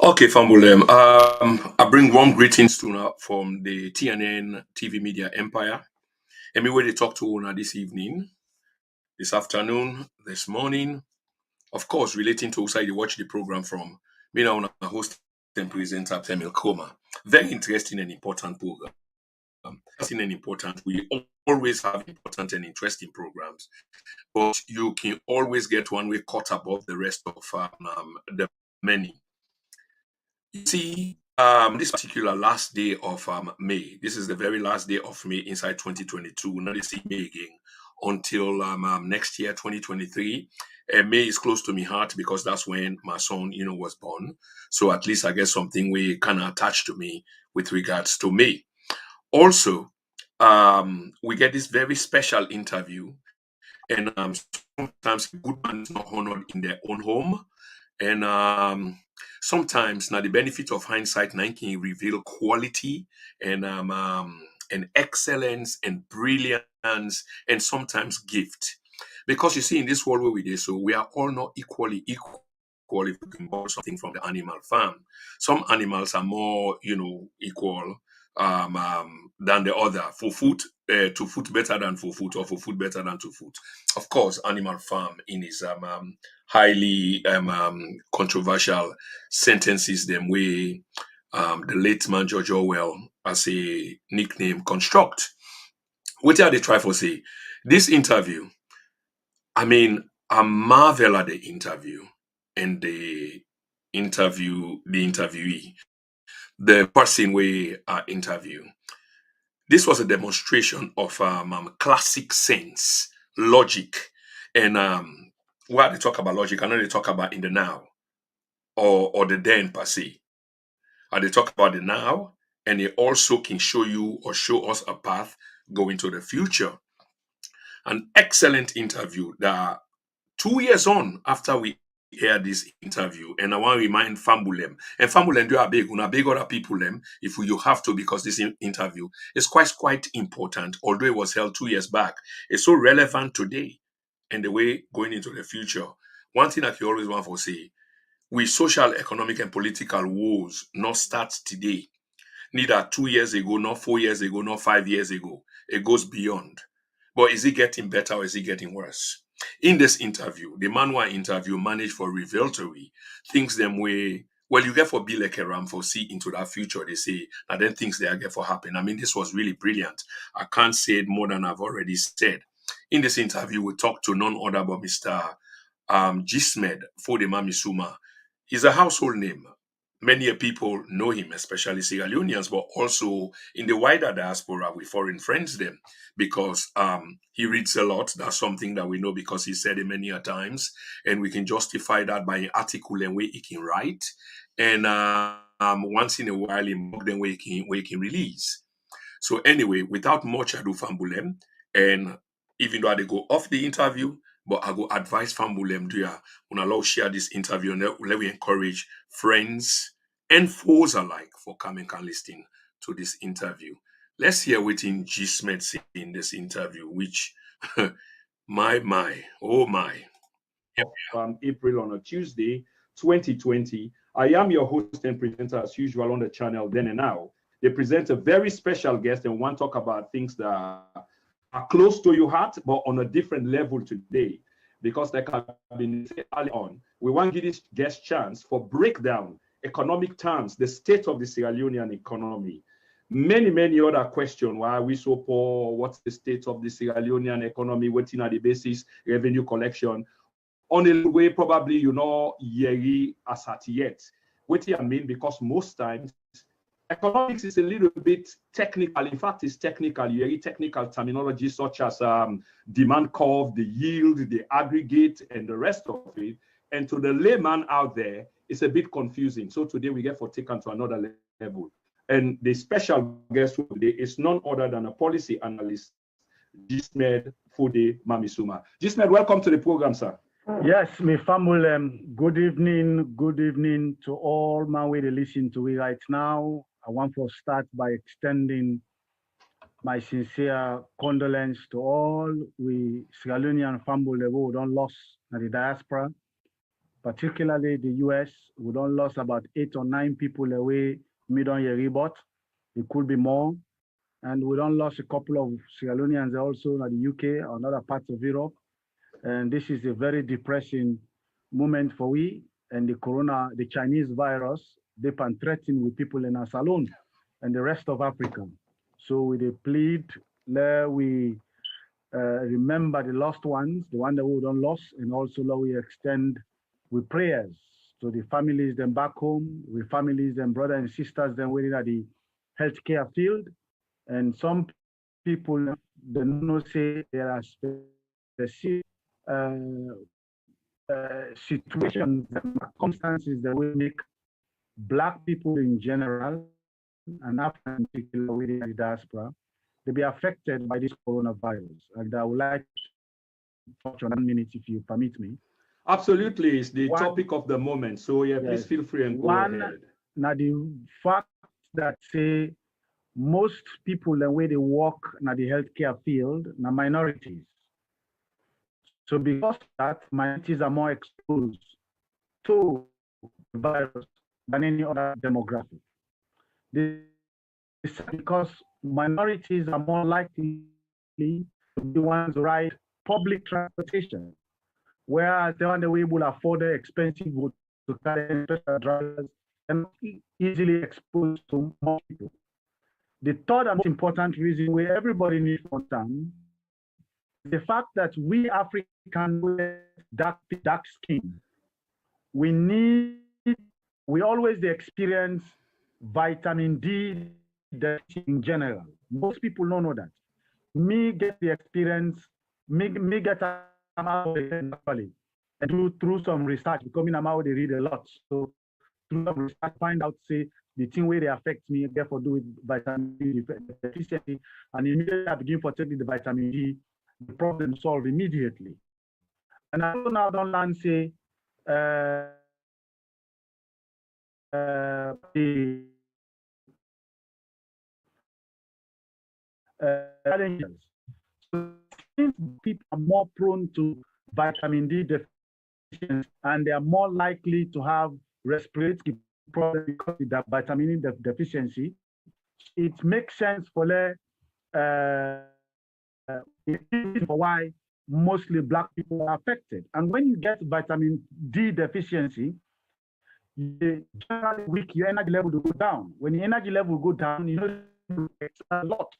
Okay, Fambulem. I bring warm greetings to now from the TNN TV media empire. And me where they talk to una this evening, this afternoon, this morning. Of course, relating to outside you watch the program from me now a host and presenter Temil Koma. Very interesting and important program. Interesting and important. We always have important and interesting programs, but you can always get one way caught above the rest of the many. You see, this particular last day of May, this is the very last day of May inside 2022. Not see May again until next year, 2023. May is close to my heart because that's when my son, was born. So at least I get something we kind of attached to me with regards to May. Also, we get this very special interview, and sometimes good man is not honored in their own home. And sometimes now the benefit of hindsight now can reveal quality and excellence and brilliance and sometimes gift. Because you see, in this world where we do, so we are all not equally equal if we can borrow something from the animal farm. Some animals are more, equal than the other. For food, to food better than for food, or for food better than to food. Of course, Animal Farm in his highly controversial sentences them way the late man George Orwell as a nickname construct. What are they try for say? This interview, I mean, I marvel at the interview and the interviewee, the person we interview. This was a demonstration of classic sense, logic, and while they talk about logic, I know they talk about in the now or the then per se. They talk about the now, and they also can show you or show us a path going to the future. An excellent interview that 2 years on after we air this interview, and I want to remind Fambulem, and Fambulem do a big, una big other people them if you have to, because this interview is quite important, although it was held 2 years back. It's so relevant today and the way going into the future. One thing that you always want to say, we social, economic, and political wars not start today. Neither 2 years ago, not 4 years ago, not 5 years ago. It goes beyond. But is it getting better or is it getting worse? In this interview, the man who I interview managed for revelatory things them way. Well, you get for be like a ram for see into that future, they say, and then things they are get for happen. I mean, this was really brilliant. I can't say it more than I've already said. In this interview, we talked to none other but Mr. Jesmed Foday Mami Suma. He's a household name. Many people know him, especially Sierra Leoneans, but also in the wider diaspora with foreign friends them, because he reads a lot. That's something that we know because he said it many a times, and we can justify that by an article and way he can write, and once in a while in book then way he can release. So anyway, without much ado, Fambulem, and even though I dey go off the interview, but I go advise Fambulem do ya when allow share this interview and let we encourage friends and foes alike for coming and listening to this interview. Let's hear what in Jesmed say in this interview, which oh my. April on a Tuesday, 2020. I am your host and presenter as usual on the channel Then and Now. They present a very special guest and want to talk about things that are close to your heart, but on a different level today. Because like I've been saying early on, we want to give this guest chance for breakdown, economic terms, the state of the Sierra Leonean economy. Many other questions. Why are we so poor? What's the state of the Sierra Leonean economy? Waiting at the basis, revenue collection. On a way, probably yeri as at yet. What I mean, because most times economics is a little bit technical. In fact, it's technical. Very technical terminology such as demand curve, the yield, the aggregate, and the rest of it. And to the layman out there, it's a bit confusing. So today we get for taken to another level. And the special guest today is none other than a policy analyst, Jesmed Foday Mami Suma. Jesmed, welcome to the program, sir. Yes, my family, good evening to all my way to listen to it right now. I want to start by extending my sincere condolence to all we Sierra Leonean family who don't lost in the diaspora. particularly the US. We don't lost about 8 or 9 people away mid-on year rebut. It could be more. And we don't lost a couple of Sierra Leoneans also in the UK and other parts of Europe. And this is a very depressing moment for we and the Chinese virus, they've been threatening with people in us alone and the rest of Africa. So we plead, we remember the lost ones, the one that we don't lost, and also we extend with prayers to the families them back home, with families and brothers and sisters them waiting at the healthcare field. And some people they know say there are specific situations and circumstances that will make Black people in general and African people within the diaspora to be affected by this coronavirus. And I would like to touch on 1 minute if you permit me. Absolutely, it's the topic of the moment. So yeah, please feel free and go ahead. Now the fact that say most people the way they work in the healthcare field are minorities. So because of that, minorities are more exposed to the virus than any other demographic. This is because minorities are more likely to be the ones who ride public transportation, whereas the one that we will afford the expensive to carry special drivers and easily exposed to more people. The third and most important reason where everybody needs to understand the fact that we Africans with dark skin, we always experience vitamin D in general. Most people don't know that. Me get the experience, me get out and through some research, because I'm out they read a lot. So through some research, find out say the thing where they affect me, therefore do with vitamin D deficiency, and immediately I begin for taking the vitamin D, the problem solved immediately. And I now don't learn say challenges. So since people are more prone to vitamin D deficiency and they are more likely to have respiratory problems because of that vitamin D deficiency, it makes sense for why mostly Black people are affected. And when you get vitamin D deficiency, you generally weak, your energy level will go down. When your energy level go down, you know you exercise a lot.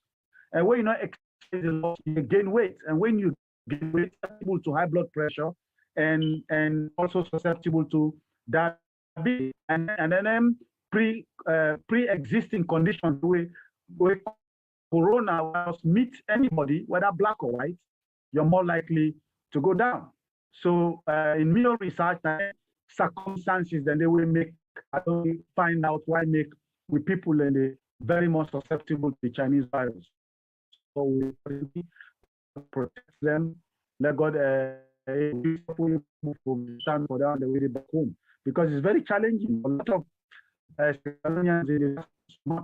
And when you not exercise a lot, you gain weight. And when you gain weight, susceptible to high blood pressure and also susceptible to diabetes. And then pre-existing conditions where coronavirus meets anybody, whether Black or white, you're more likely to go down. So in medical research, circumstances then they will make, I don't find out why make with people and they very much susceptible to the Chinese virus. So we protect them, let God stand for them the way back home. Because it's very challenging. A lot of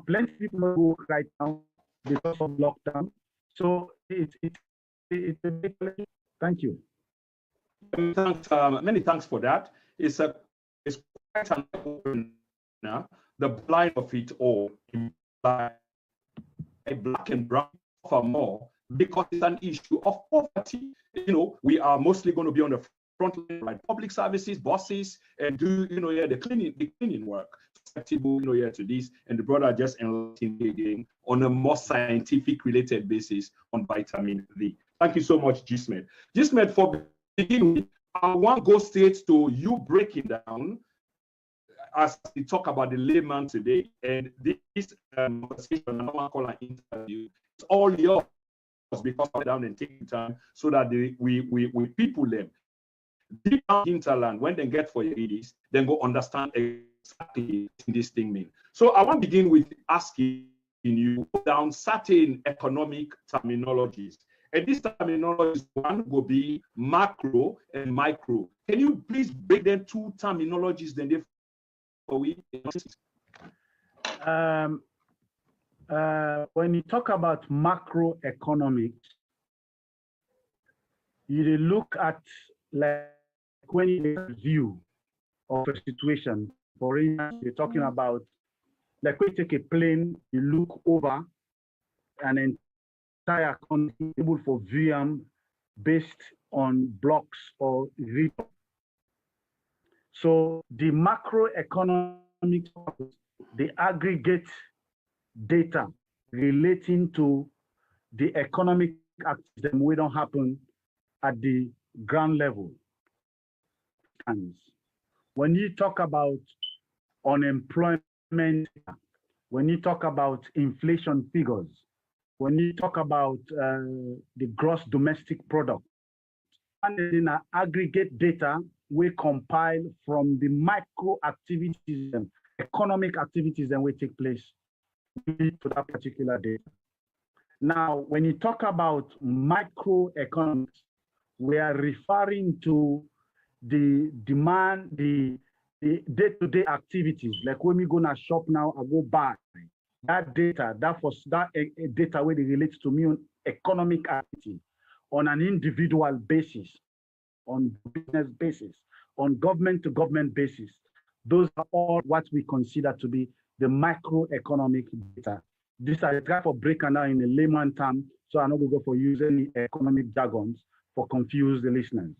plenty of people go right now because of lockdown. So it's a big challenge. Thank you. Many thanks for that. It's quite an opener. The blind of it all, Black and brown offer more because it's an issue of poverty. You know, we are mostly going to be on the front line, like public services, buses, and do the cleaning work. To this, and the brother just enlightening again on a more scientific related basis on vitamin D. Thank you so much, Jesmed. Jesmed, for beginning, I want to go straight to you breaking down as we talk about the layman today, and this conversation, I don't want to call an interview, it's all yours because I'm down and taking time so that we people them deep down hinterland when they get for your ladies, then go understand exactly what this thing means. So I want to begin with asking you down certain economic terminologies. And this terminology one will be macro and micro. Can you please break them two terminologies then they for we? When you talk about macroeconomics, you look at like when you view of a situation. For instance, you're talking about, like we take a plane, you look over an entire country able for VM based on blocks or region. So the macroeconomic, the aggregate data relating to the economic activity we don't happen at the ground level. And when you talk about unemployment, when you talk about inflation figures, when you talk about the gross domestic product, and in our aggregate data, we compile from the micro activities and economic activities that will take place to that particular data. Now, when you talk about microeconomics, we are referring to the demand, the day-to-day activities. Like when we go to shop now, I go buy. That data, data where it relates to me on economic activity, on an individual basis, on business basis, on government-to-government basis. Those are all what we consider to be the macroeconomic data. These are try for breaking down in a layman term, so I'm not going to go for using economic jargons for confuse the listeners.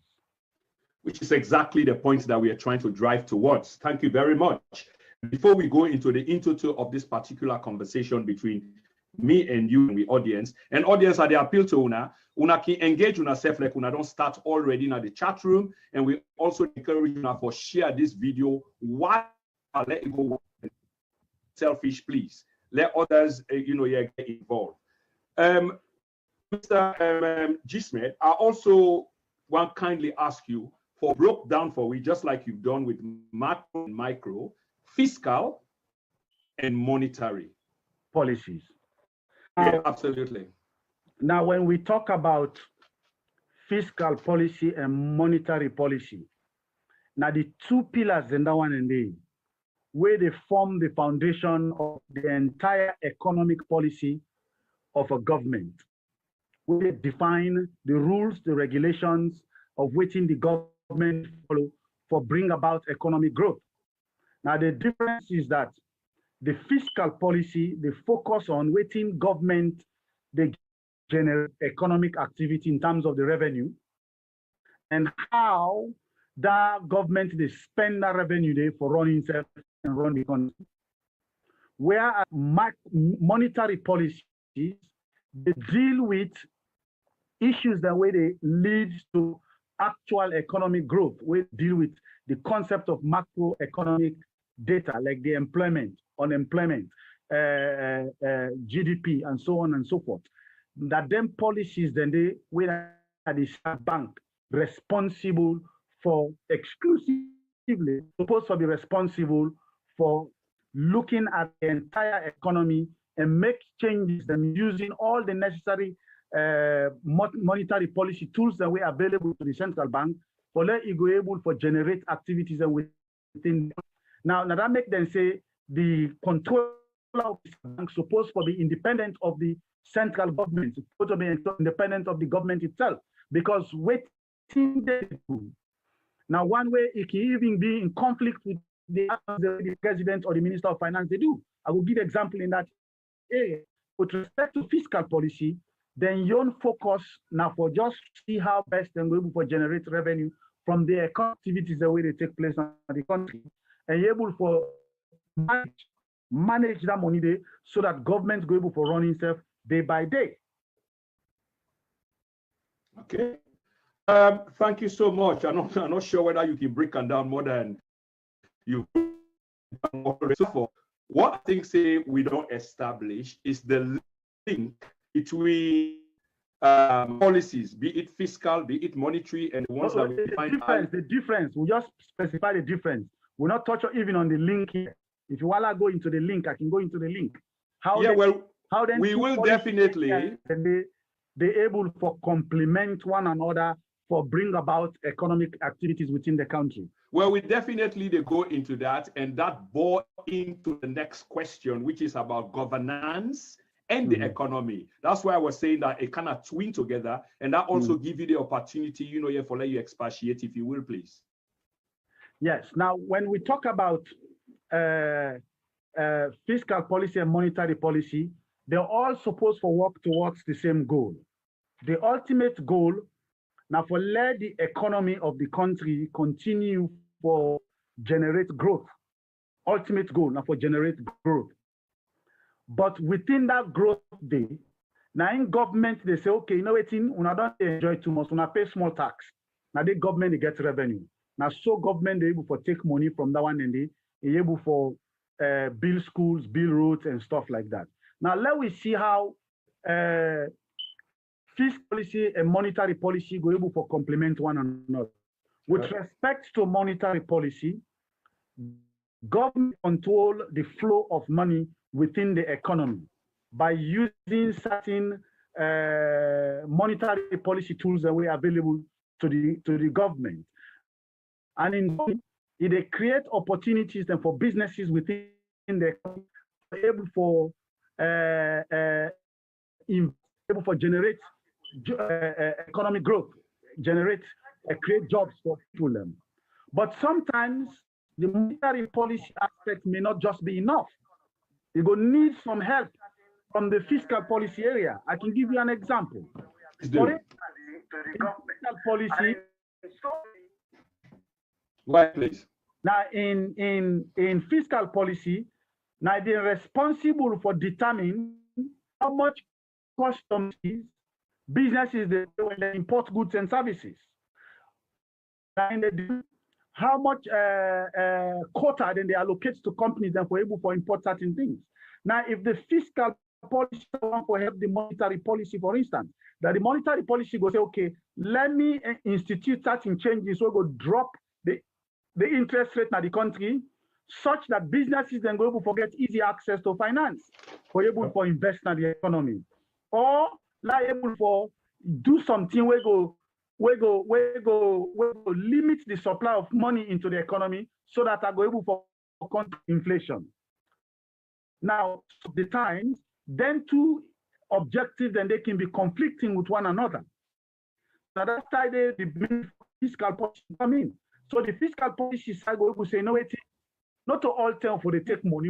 Which is exactly the point that we are trying to drive towards. Thank you very much. Before we go into the intro of this particular conversation between me and you and the audience at the appeal to una can engage una self like una don't start already in the chat room, and we also encourage you for share this video. Why let it go selfish, please. Let others get involved. Mr. Jesmed, I also want kindly ask you for broke down for we, just like you've done with macro and micro, fiscal and monetary policies. Yeah, absolutely. Now, when we talk about fiscal policy and monetary policy, now the two pillars in that one and day, where they form the foundation of the entire economic policy of a government, where they define the rules, the regulations of which the government follow for bring about economic growth. Now, the difference is that the fiscal policy, they focus on waiting government, they generate economic activity in terms of the revenue and how that government, they spend that revenue there for running itself and run the country. Whereas monetary policies, they deal with issues that way they lead to actual economic growth. We deal with the concept of macroeconomic data like the employment, unemployment, GDP, and so on and so forth. That them policies, then they are the bank responsible for exclusively supposed to be responsible for looking at the entire economy and make changes and using all the necessary monetary policy tools that were available to the central bank for let it go able for generate activities and within. Now that make them say the control of the bank supposed to be independent of the central government, supposed to be independent of the government itself, because waiting they do. Now, one way it can even be in conflict with the president or the minister of finance, they do. I will give an example in that area. With respect to fiscal policy, then you focus now for just see how best they're able to generate revenue from the activities the way they take place in the country, and you're able for manage that money there so that government go able for running itself day by day. Okay. Thank you so much. I'm not sure whether you can break them down more than you. So for what I think say we don't establish is the link between policies, be it fiscal, be it monetary, and the ones that we find. The difference. We just specify the difference. We'll not touch even on the link here. If you want to go into the link, I can go into the link. How? Yeah, how then we will definitely. They're able to complement one another for bring about economic activities within the country. Well, we definitely go into that, and that bore into the next question, which is about governance and the economy. That's why I was saying that it kind of twin together, and that also give you the opportunity, for let you expatiate, if you will, please. Yes. Now, when we talk about fiscal policy and monetary policy, they're all supposed to work towards the same goal. The ultimate goal now for let the economy of the country continue for generate growth. Ultimate goal now for generate growth. But within that growth day, now in government, they say, okay, you know what, una don't enjoy too much, una pay small tax. Now the government, they get revenue. Now so government, they able to take money from that one and they able for build schools, build roads and stuff like that. Now let we see how fiscal policy and monetary policy go able to complement one another. With respect to monetary policy, government control the flow of money within the economy by using certain monetary policy tools that were available to the government. And in it create opportunities and for businesses within the economy able for generate economic growth, create jobs for people. But sometimes the monetary policy aspect may not just be enough. You go need some help from the fiscal policy area. I can give you an example. For instance, fiscal policy. Why, please? Now, in fiscal policy, now they're responsible for determining how much customs businesses they import goods and services, and they do how much quota then they allocate to companies and for able to import certain things. Now, if the fiscal policy want to help the monetary policy, for instance, that the monetary policy go say, okay, let me institute certain changes so go drop the interest rate in the country, such that businesses then go able to get easy access to finance, for able to invest in the economy, or like able for do something where go limit the supply of money into the economy so that I go able for control inflation. Now, the times, then two objectives, and they can be conflicting with one another. Now that's why the fiscal policy come in. So the fiscal policy side will say, no, it's not to all time for they take money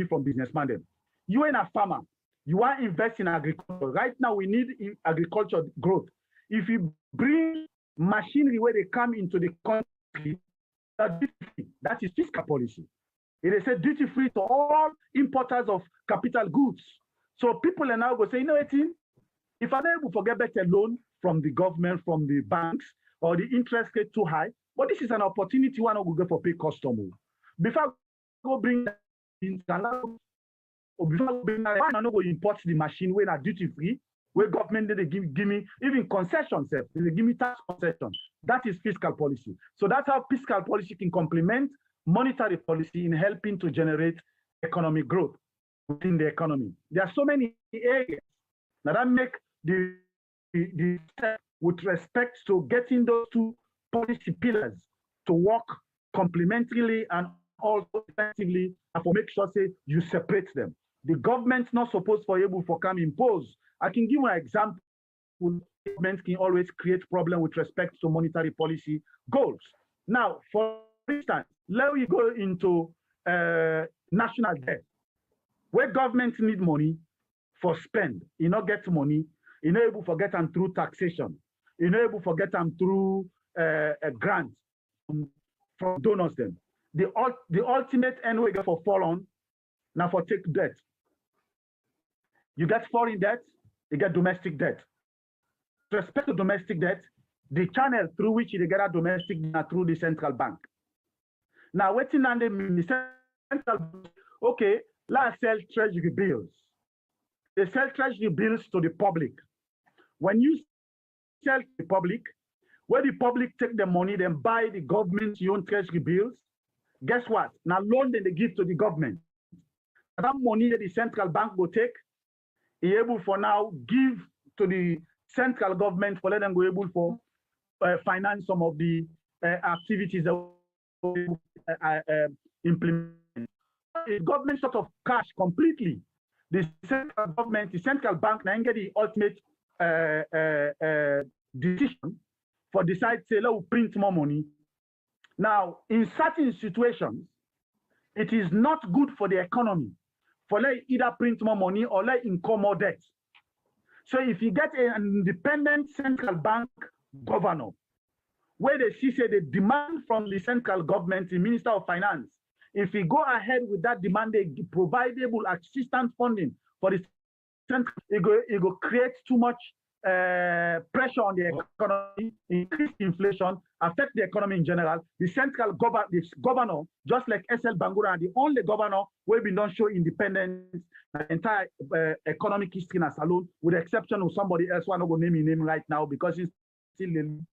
from businessmen. Them. You ain't a farmer. You want to invest in agriculture. Right now, we need agriculture growth. If you bring machinery where they come into the country, that is fiscal policy. It is a duty-free to all importers of capital goods. So people are now going to say, you know what, if I'm able to get better loan from the government, from the banks, or the interest rate too high, but this is an opportunity one will go for pay customer. Before I go bring in, or before I bring that, I go import the machine when I duty-free, where government they give me even concessions, they give me tax concessions. That is fiscal policy. So that's how fiscal policy can complement monetary policy in helping to generate economic growth within the economy. There are so many areas that make the step with respect to getting those two policy pillars to work complementarily and also effectively, and for make sure say you separate them. The government's not supposed to be able to come impose. I can give you an example. Government can always create problem with respect to monetary policy goals. Now, for instance, let me go into national debt, where government need money for spend. You not get money, you not able to get them through taxation. You not able to get them through a grant from donors. Them the ultimate end we get for fall on now for take debt. You get foreign debt, you get domestic debt. With respect to domestic debt, the channel through which they get a domestic debt through the central bank. Now, waiting on the central bank, okay, let's sell treasury bills. They sell treasury bills to the public. When you sell to the public, where the public take the money, then buy the government's own treasury bills, guess what? Now loan then they give to the government. That money that the central bank will take, is able for now give to the central government for let them go able for finance some of the activities that implement. The government sort of cash completely. The central government, the central bank, now get the ultimate decision for decide say let we print more money. Now, in certain situations, it is not good for the economy for let either print more money or let incur more debt. So if you get an independent central bank governor, where they see say the demand from the central government, the Minister of Finance, if we go ahead with that demand, they provide able assistance funding for the central, it go create too much pressure on the economy, increase inflation, affect the economy in general. The central governor, just like SL Bangura, the only governor where we don't show independence, the entire economic history as alone, with the exception of somebody else who I'm not going to name right now because he's still in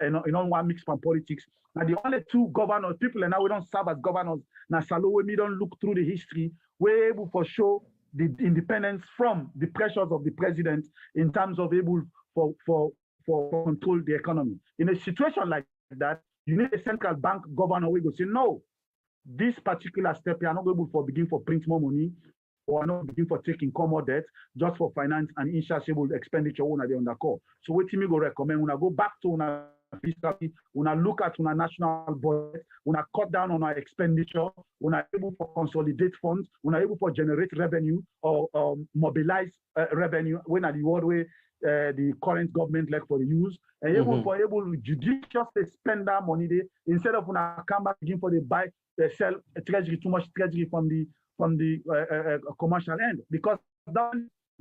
one mix from politics. Now the only two governors, people and now we don't serve as governors. Now Salo, we don't look through the history, we're able for show the independence from the pressures of the president in terms of able for control the economy. In a situation like that, you need a central bank governor who will say, no, this particular step, you are not able for begin for print more money, or not begin for taking more debt, just for finance and insatiable expenditure when they undercore. So what me go recommend, when I go back to una fiscal, when I look at una national budget, when I cut down on our expenditure, when I able for consolidate funds, when I able for generate revenue or mobilize revenue, when I the world way the current government like for the use, and able to judiciously spend that money there instead of when I come back again for the buy, sell treasury, too much treasury from the commercial end, because that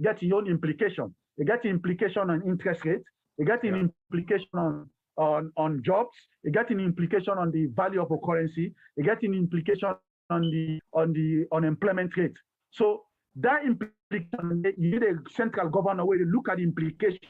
gets your own implication. You get implication on interest rate, you get an implication on jobs, you get an implication on the value of a currency, you get an implication on the unemployment rate. So that implication, you need a central governor where you look at the implication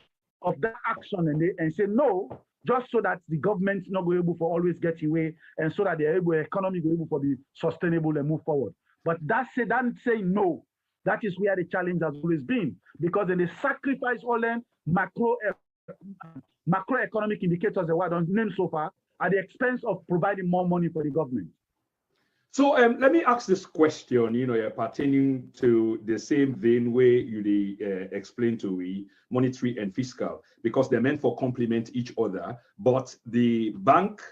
of that action and say no, just so that the government's not going to be able for always get away, and so that the economy will be able to be sustainable and move forward. But that saying no, that is where the challenge has always been, because then they sacrifice all them macroeconomic indicators that we don't name so far at the expense of providing more money for the government. So let me ask this question, pertaining to the same vein where you explain to we monetary and fiscal, because they're meant for complement each other. But the bank,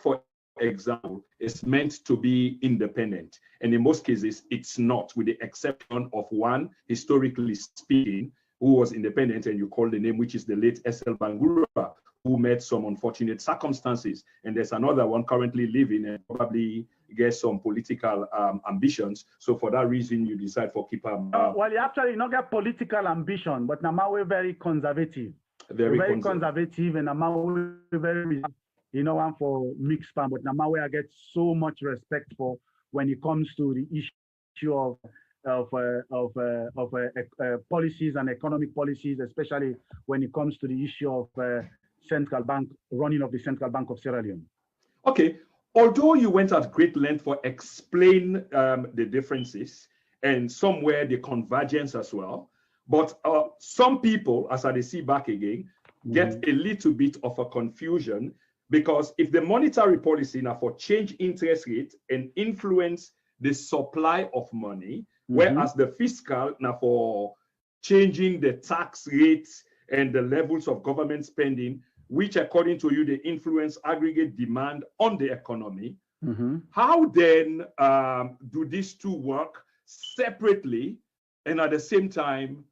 for example, is meant to be independent, and in most cases it's not, with the exception of one, historically speaking, who was independent, and you call the name, which is the late SL Bangura, who met some unfortunate circumstances, and there's another one currently living and probably gets some political ambitions. So for that reason, you decide for keep him. Well, you actually not get political ambition, but now we're very conservative. Very conservative, and now we're very, one for mixed pan, but now I get so much respect for when it comes to the issue of policies and economic policies, especially when it comes to the issue of central bank running of the Central Bank of Sierra Leone. Okay, although you went at great length for explain the differences and somewhere the convergence as well, but some people, as I see back again, get a little bit of a confusion, because if the monetary policy now for change interest rate and influence the supply of money, whereas the fiscal now for changing the tax rates and the levels of government spending, which according to you, they influence aggregate demand on the economy. How then do these two work separately and at the same time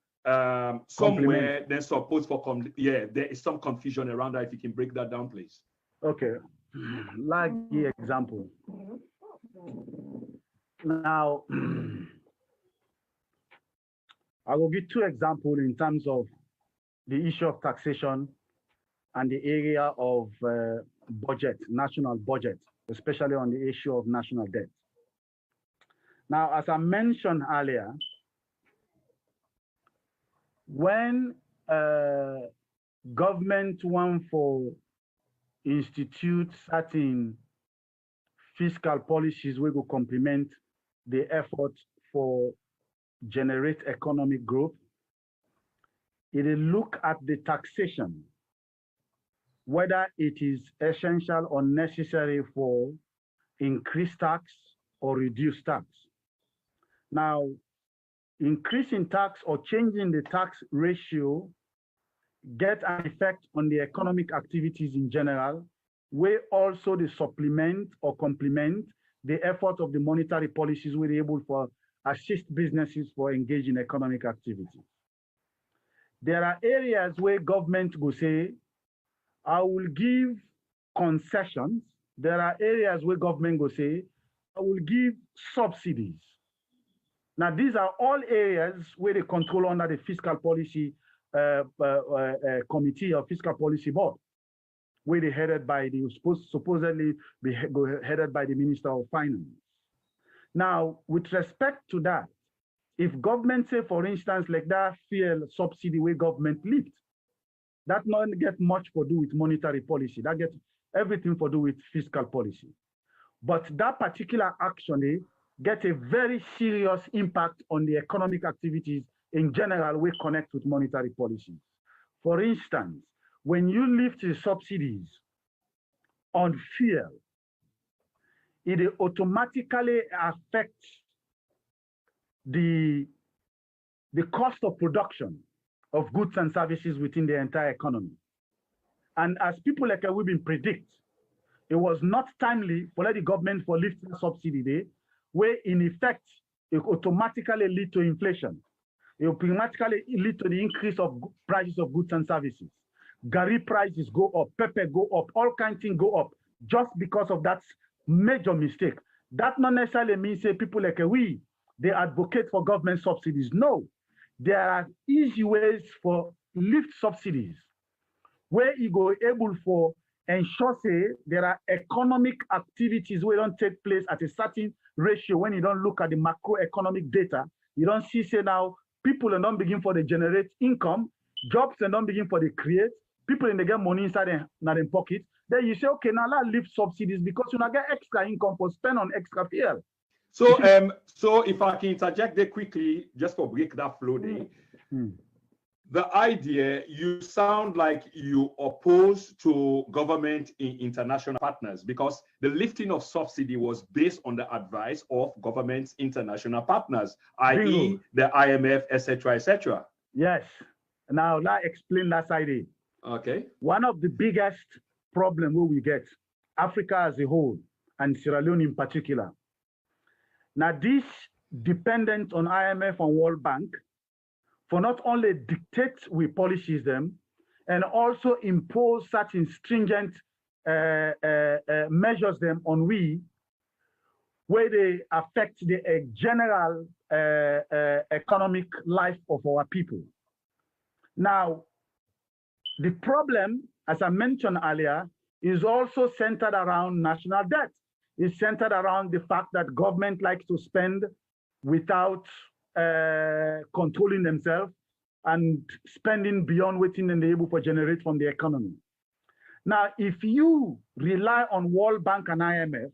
somewhere then supposed for, there is some confusion around that. If you can break that down, please. Okay, like the example. Now, I will give two examples in terms of the issue of taxation and the area of budget, national budget, especially on the issue of national debt. Now, as I mentioned earlier, when government want for institute certain fiscal policies we will complement the effort for generate economic growth, it will look at the taxation, whether it is essential or necessary for increased tax or reduced tax. Now, increasing tax or changing the tax ratio get an effect on the economic activities in general, where also they supplement or complement the effort of the monetary policies we're able for assist businesses for engage in economic activities. There are areas where government will say, I will give concessions. There are areas where government will say, I will give subsidies. Now, these are all areas where they control under the fiscal policy committee or fiscal policy board, where they headed by the supposedly be headed by the Minister of Finance. Now, with respect to that, if government say, for instance, like that fuel subsidy where government lift, that not get much to do with monetary policy. That gets everything to do with fiscal policy. But that particular action, they get a very serious impact on the economic activities in general we connect with monetary policies. For instance, when you lift the subsidies on fuel, it automatically affects the cost of production of goods and services within the entire economy. And as people like we've been predict, it was not timely for the government for lifting subsidy day, where in effect, it automatically lead to inflation. It will automatically lead to the increase of prices of goods and services. Gari prices go up, pepper go up, all kinds of things go up just because of that major mistake. That not necessarily means say people like we, they advocate for government subsidies. No, there are easy ways for lift subsidies where you go able for ensure say there are economic activities where don't take place at a certain ratio. When you don't look at the macroeconomic data, you don't see say now people and don't begin for the generate income, jobs and don't begin for the create, people in the get money inside their pocket. Then you say, okay, now let's lift subsidies because you not get extra income for spend on extra fuel. So, so if I can interject there quickly, just for break that flow there. The idea, you sound like you oppose to government in international partners because the lifting of subsidy was based on the advice of government's international partners, i.e. the IMF, etc., etc. Yes. Now, let's explain that side. Okay. One of the biggest problems we get, Africa as a whole, and Sierra Leone in particular. Now, this dependent on IMF and World Bank for not only dictate we policies them, and also impose certain stringent measures them on we, where they affect the general economic life of our people. Now, the problem, as I mentioned earlier, is also centered around national debt. It's centered around the fact that government likes to spend without controlling themselves and spending beyond what they're able to generate from the economy. Now, if you rely on World Bank and IMF,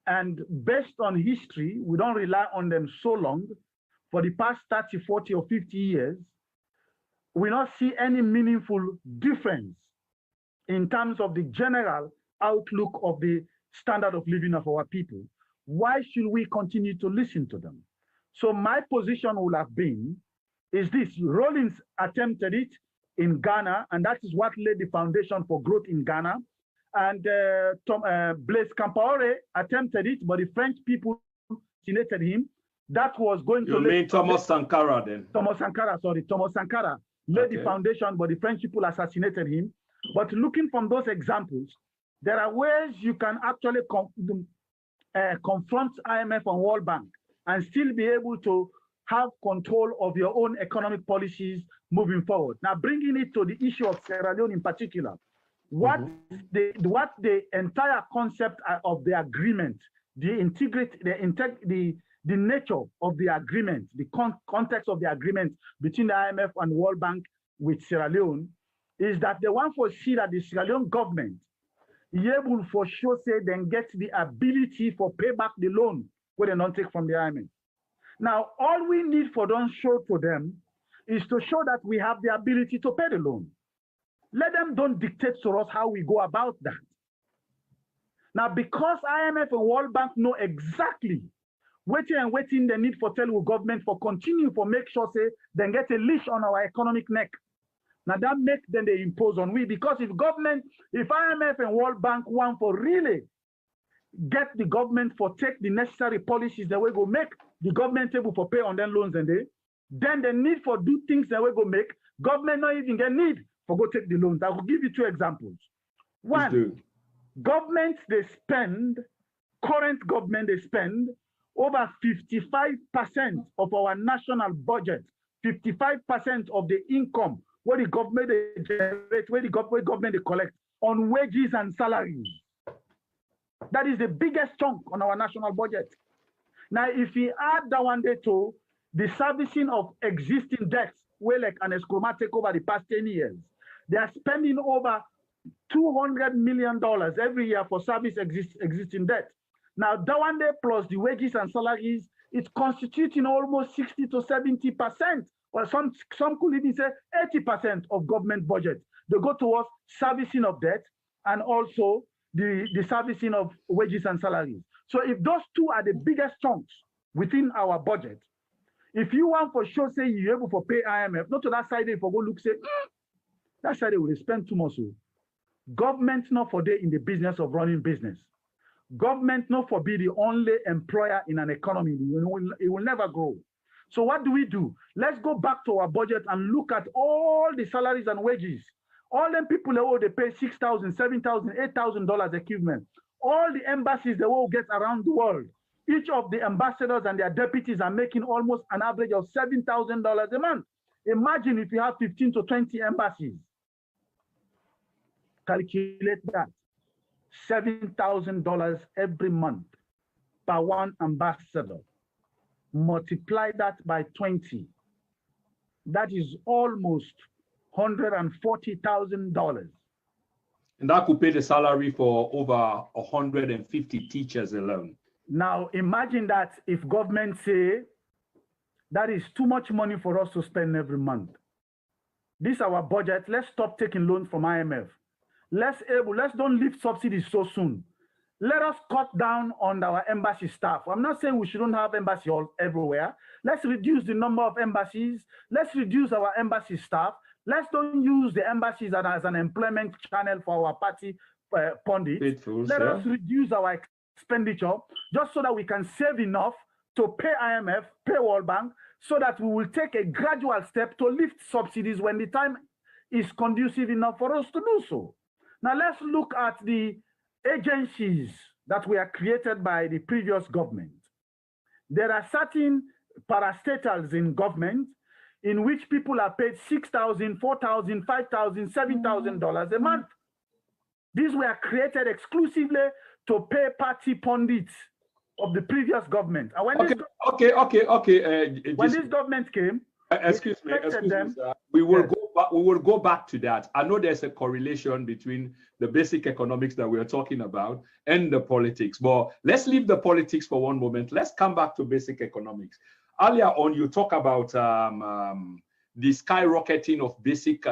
and based on history, we don't rely on them so long, for the past 30, 40, or 50 years, we don't see any meaningful difference in terms of the general outlook of the standard of living of our people. Why should we continue to listen to them? So my position will have been, is this, Rawlings attempted it in Ghana, and that is what laid the foundation for growth in Ghana. And Blaise Compaoré attempted it, but the French people assassinated him. That was going to— You mean Thomas Sankara then? Thomas Sankara laid the foundation, but the French people assassinated him. But looking from those examples, there are ways you can actually confront IMF and World Bank and still be able to have control of your own economic policies moving forward. Now, bringing it to the issue of Sierra Leone in particular, what the entire concept of the agreement, the nature of the agreement, the context of the agreement between the IMF and World Bank with Sierra Leone is that they want to see that the Sierra Leone government is able for sure say then get the ability for pay back the loan where they don't take from the IMF. Now, all we need for them show to them is to show that we have the ability to pay the loan. Let them don't dictate to us how we go about that. Now, because IMF and World Bank know exactly waiting the need for tell government for continue for make sure say then get a leash on our economic neck. Now that makes them they impose on we, because if IMF and World Bank want for really get the government for take the necessary policies that we go make the government able for pay on them loans and then the need for do things that we go make government not even get need for go take the loans. I will give you two examples. One, government they spend, current government they spend over 55% of our national budget, 55% of the income where the government they generate, where the government they collect on wages and salaries. That is the biggest chunk on our national budget. Now, if we add that one day to the servicing of existing debts, where like an escrow take over the past 10 years, they are spending over $200 million every year for service existing debt. Now, that one day plus the wages and salaries, it's constituting almost 60 to 70%, or some could even say 80% of government budget. They go towards servicing of debt and also the servicing of wages and salaries. So if those two are the biggest chunks within our budget, if you want for sure say you're able to pay IMF, not to that side if you go look say, that side will spend too much. Government not for they in the business of running business. Government not for be the only employer in an economy. It will never grow. So what do? Let's go back to our budget and look at all the salaries and wages. All them people they pay $6,000, $7,000, $8,000 equivalent. All the embassies they will get around the world. Each of the ambassadors and their deputies are making almost an average of $7,000 a month. Imagine if you have 15 to 20 embassies. Calculate that. $7,000 every month per one ambassador. Multiply that by 20. That is almost $140,000. And that could pay the salary for over 150 teachers alone. Now, imagine that if government say that is too much money for us to spend every month. This is our budget. Let's stop taking loans from IMF. Let's don't lift subsidies so soon. Let us cut down on our embassy staff. I'm not saying we shouldn't have embassy all everywhere. Let's reduce the number of embassies. Let's reduce our embassy staff. Let's don't use the embassies as an employment channel for our party pundits. Let us reduce our expenditure just so that we can save enough to pay IMF, pay World Bank, so that we will take a gradual step to lift subsidies when the time is conducive enough for us to do so. Now let's look at the agencies that were created by the previous government. There are certain parastatals in government in which people are paid $6,000, $4,000, $5,000, $7,000 a month. These were created exclusively to pay party pundits of the previous government. And when when this government came, excuse me, sir. We will go back to that. I know there's a correlation between the basic economics that we are talking about and the politics, but let's leave the politics for one moment. Let's come back to basic economics. Earlier on, you talk about the skyrocketing of basic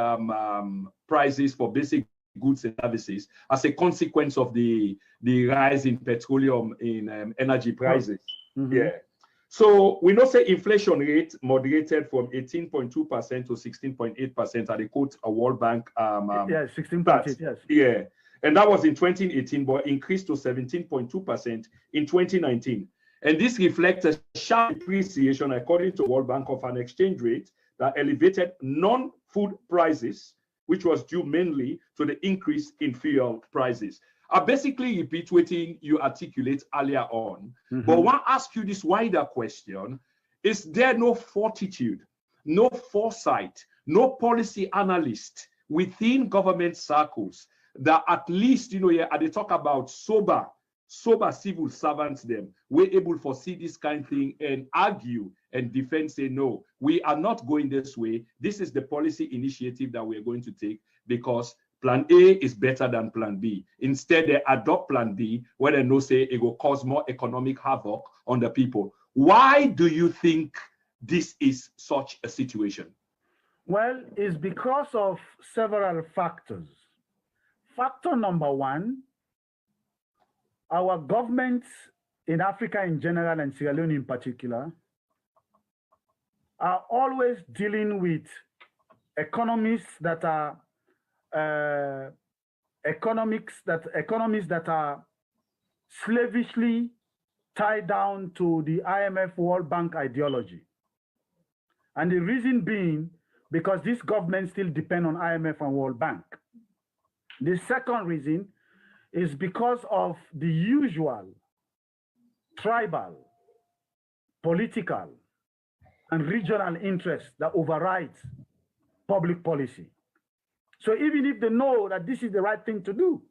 prices for basic goods and services as a consequence of the rise in petroleum in energy prices. Mm-hmm. Yeah. So we know say inflation rate moderated from 18.2% to 16.8% at the quote a World Bank. 16.8, yes. Yeah. And that was in 2018, but increased to 17.2% in 2019. And this reflects a sharp appreciation, according to World Bank, of an exchange rate that elevated non-food prices, which was due mainly to the increase in fuel prices. I basically repeat what you articulate earlier on, but I want to ask you this wider question. Is there no fortitude, no foresight, no policy analyst within government circles that at least, they talk about sober civil servants them, we're able to foresee this kind of thing and argue and defend, say, no, we are not going this way. This is the policy initiative that we're going to take because Plan A is better than Plan B. Instead, they adopt Plan B, where they know, say, it will cause more economic havoc on the people. Why do you think this is such a situation? Well, it's because of several factors. Factor number one, our governments in Africa in general and Sierra Leone in particular are always dealing with economies that are economies that are slavishly tied down to the IMF World Bank ideology. And the reason being, because these governments still depend on IMF and World Bank. The second reason is because of the usual tribal, political, and regional interests that override public policy. So even if they know that this is the right thing to do,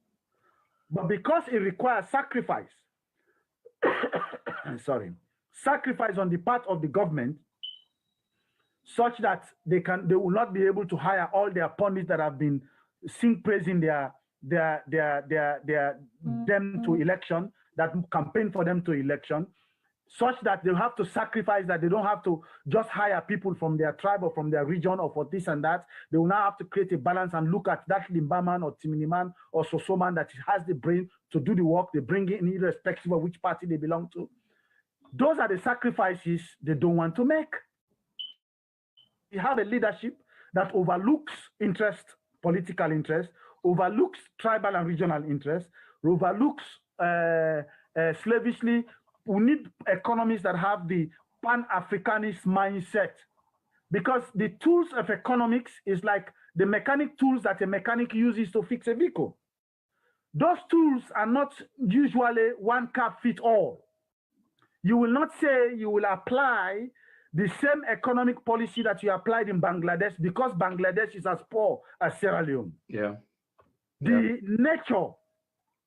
but because it requires sacrifice, sacrifice on the part of the government, such that they will not be able to hire all their pundits that have been sing praising them to election, that campaign for them to election, such that they have to sacrifice, that they don't have to just hire people from their tribe or from their region or for this and that. They will now have to create a balance and look at that Limbaman or Timiniman or Sosoman that has the brain to do the work. They bring it in irrespective of which party they belong to. Those are the sacrifices they don't want to make. You have a leadership that overlooks interest, political interest, overlooks tribal and regional interest, overlooks slavishly. We need economies that have the Pan-Africanist mindset, because the tools of economics is like the mechanic tools that a mechanic uses to fix a vehicle. Those tools are not usually one cap fit all. You will not say you will apply the same economic policy that you applied in Bangladesh because Bangladesh is as poor as Sierra Leone. Yeah. The nature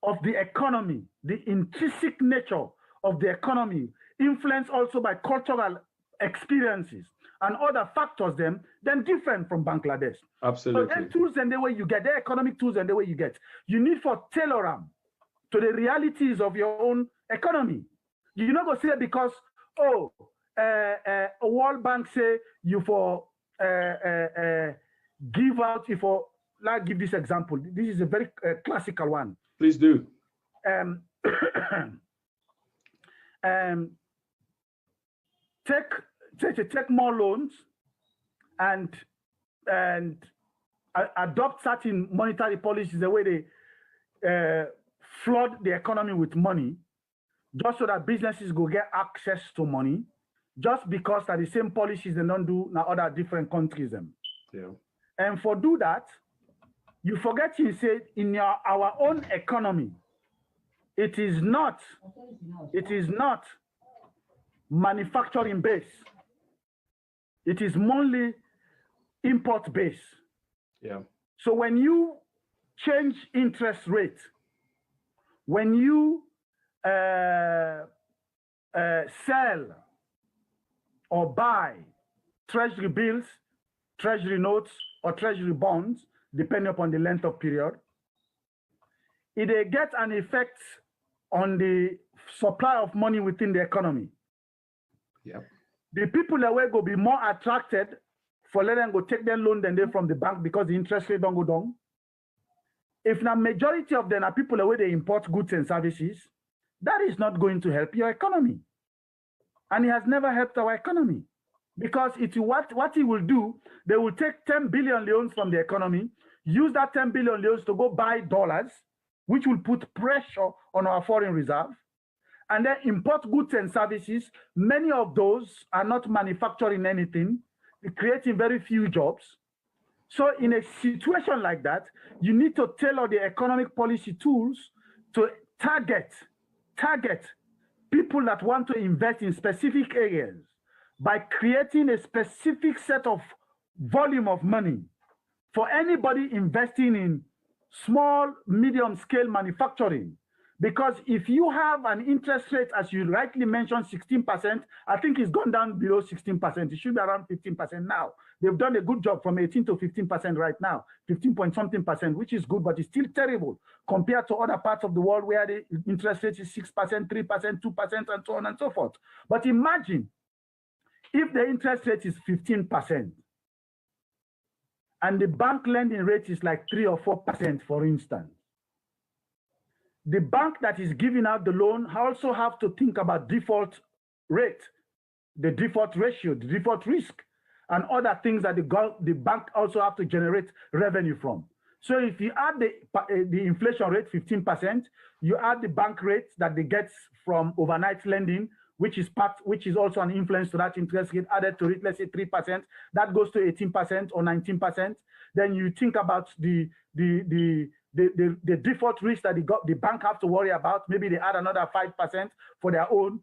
of the economy, the intrinsic nature of the economy, influenced also by cultural experiences and other factors, then different from Bangladesh. Absolutely. So then tools and the way you get, the economic tools and the way you get, you need for tailor them to the realities of your own economy. You're not going to say because, a World Bank say you for give out, if for, like give this example. This is a very classical one. Please do. Take more loans and adopt certain monetary policies, the way they flood the economy with money, just so that businesses go get access to money, just because that the same policies they don't do in other different countries. Yeah. And for do that, you forget to say in our own economy, it is not manufacturing base. It is mainly import base. Yeah. So when you change interest rate, when you sell or buy treasury bills, treasury notes, or treasury bonds, depending upon the length of period, it gets an effect on the supply of money within the economy. Yep. The people that will go be more attracted for letting them go take their loan than they from the bank because the interest rate don't go down. If the majority of them are people that they import goods and services, that is not going to help your economy. And it has never helped our economy, because what it will do, they will take 10 billion leones from the economy, use that 10 billion leones to go buy dollars, which will put pressure on our foreign reserve, and then import goods and services. Many of those are not manufacturing anything, creating very few jobs. So in a situation like that, you need to tailor the economic policy tools to target people that want to invest in specific areas by creating a specific set of volume of money for anybody investing in small, medium scale manufacturing. Because if you have an interest rate, as you rightly mentioned, 16%, I think it's gone down below 16%. It should be around 15% now. They've done a good job from 18 to 15% right now, 15 point something percent, which is good, but it's still terrible compared to other parts of the world where the interest rate is 6%, 3%, 2%, and so on and so forth. But imagine if the interest rate is 15% and the bank lending rate is like 3 or 4%, for instance. The bank that is giving out the loan also have to think about default rate, the default ratio, the default risk. and other things that the bank also have to generate revenue from. So if you add the inflation rate, 15%, you add the bank rate that they get from overnight lending, which is also an influence to that interest rate, added to it, let's say 3%, that goes to 18% or 19%. Then you think about the default risk that the bank have to worry about. Maybe they add another 5% for their own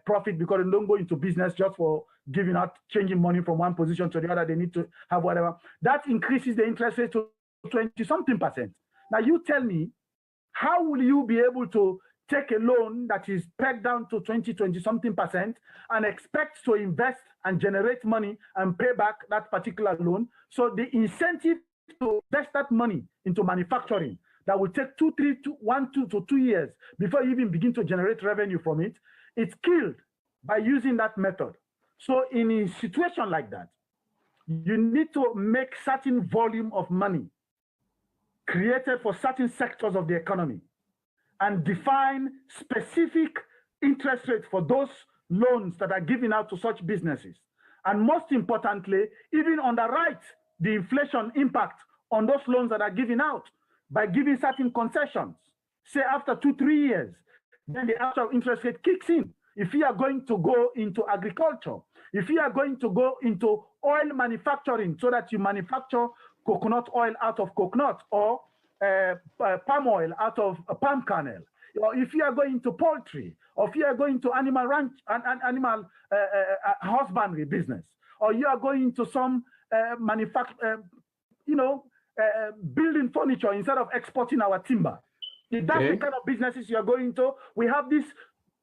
profit, because they don't go into business just for giving out, changing money from one position to the other. They need to have whatever. That increases the interest rate to 20-something%. Now you tell me, how will you be able to take a loan that is pegged down to 20-something% and expect to invest and generate money and pay back that particular loan? So the incentive to invest that money into manufacturing that will take 1 to 2 years before you even begin to generate revenue from it, it's killed by using that method. So in a situation like that, you need to make certain volume of money created for certain sectors of the economy and define specific interest rates for those loans that are given out to such businesses. And most importantly, even underwrite the inflation impact on those loans that are given out by giving certain concessions. Say after 2-3 years, then the actual interest rate kicks in. If you are going to go into agriculture, if you are going to go into oil manufacturing so that you manufacture coconut oil out of coconut, or palm oil out of palm kernel, or if you are going to poultry, or if you are going to animal husbandry business, or you are going to some building furniture instead of exporting our timber. If that's the kind of businesses you are going to, we have this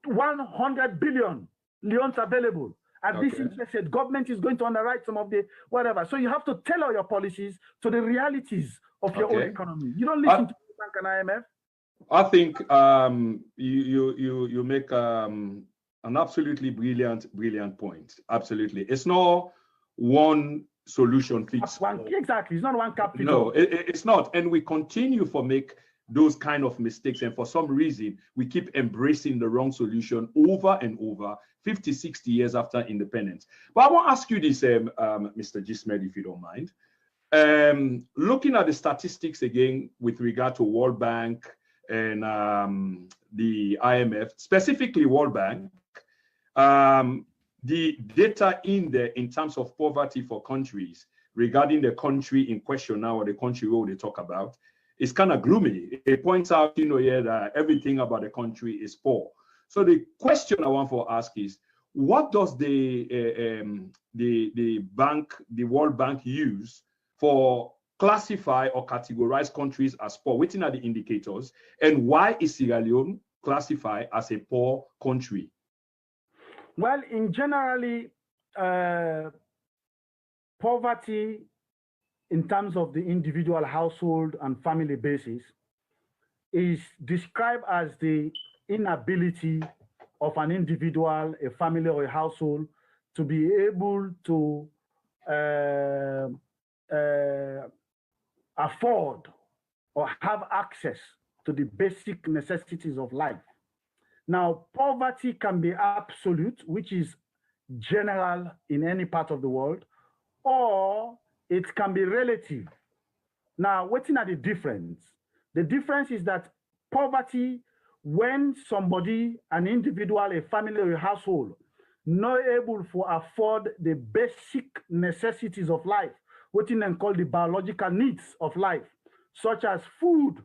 100 billion loans available. At this interest rate, government is going to underwrite some of the whatever. So you have to tailor your policies to the realities of your own economy. You don't listen to the bank and IMF. I think you make an absolutely brilliant point. Absolutely, it's not one solution fits all. Exactly, it's not one cap fits No, all. it's not, and we continue to make those kind of mistakes, and for some reason we keep embracing the wrong solution over and over, 50-60 years after independence. But I want to ask you this, Mr. Jesmed, if you don't mind. Looking at the statistics again with regard to World Bank and the IMF, specifically World Bank, the data in terms of poverty for countries regarding the country in question now, or the country where they talk about, is kind of gloomy. It points out, that everything about the country is poor. So the question I want to ask is, what does the World Bank use for classify or categorize countries as poor? What are the indicators, and why is Sierra Leone classified as a poor country? Well, in generally, poverty in terms of the individual household and family basis is described as the inability of an individual, a family, or a household to be able to afford or have access to the basic necessities of life. Now, poverty can be absolute, which is general in any part of the world, or it can be relative. Now, what's the difference? The difference is that poverty, when somebody, an individual, a family, or a household, not able to afford the basic necessities of life, what you can call the biological needs of life, such as food,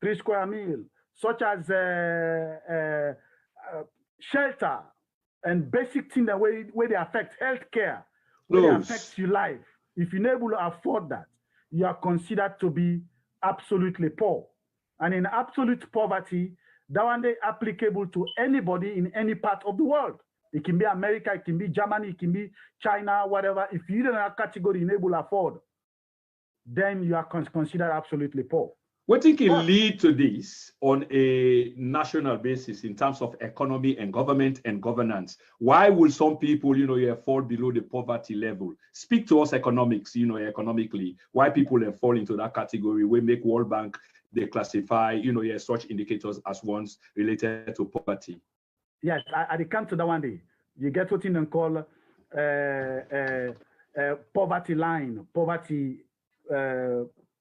3 square meal, such as shelter, and basic things where they affect healthcare, where they affect your life. If you're not able to afford that, you are considered to be absolutely poor. And in absolute poverty, that one is applicable to anybody in any part of the world. It can be America, it can be Germany, it can be China, whatever. If you don't have a category you're able to afford, then you are considered absolutely poor. What can lead to this on a national basis in terms of economy and government and governance? Why will some people, fall below the poverty level? Speak to us economically. Why people fall into that category? We make World Bank, they classify, such indicators as ones related to poverty. Yes, I come to that one day. You get what you call poverty line, poverty,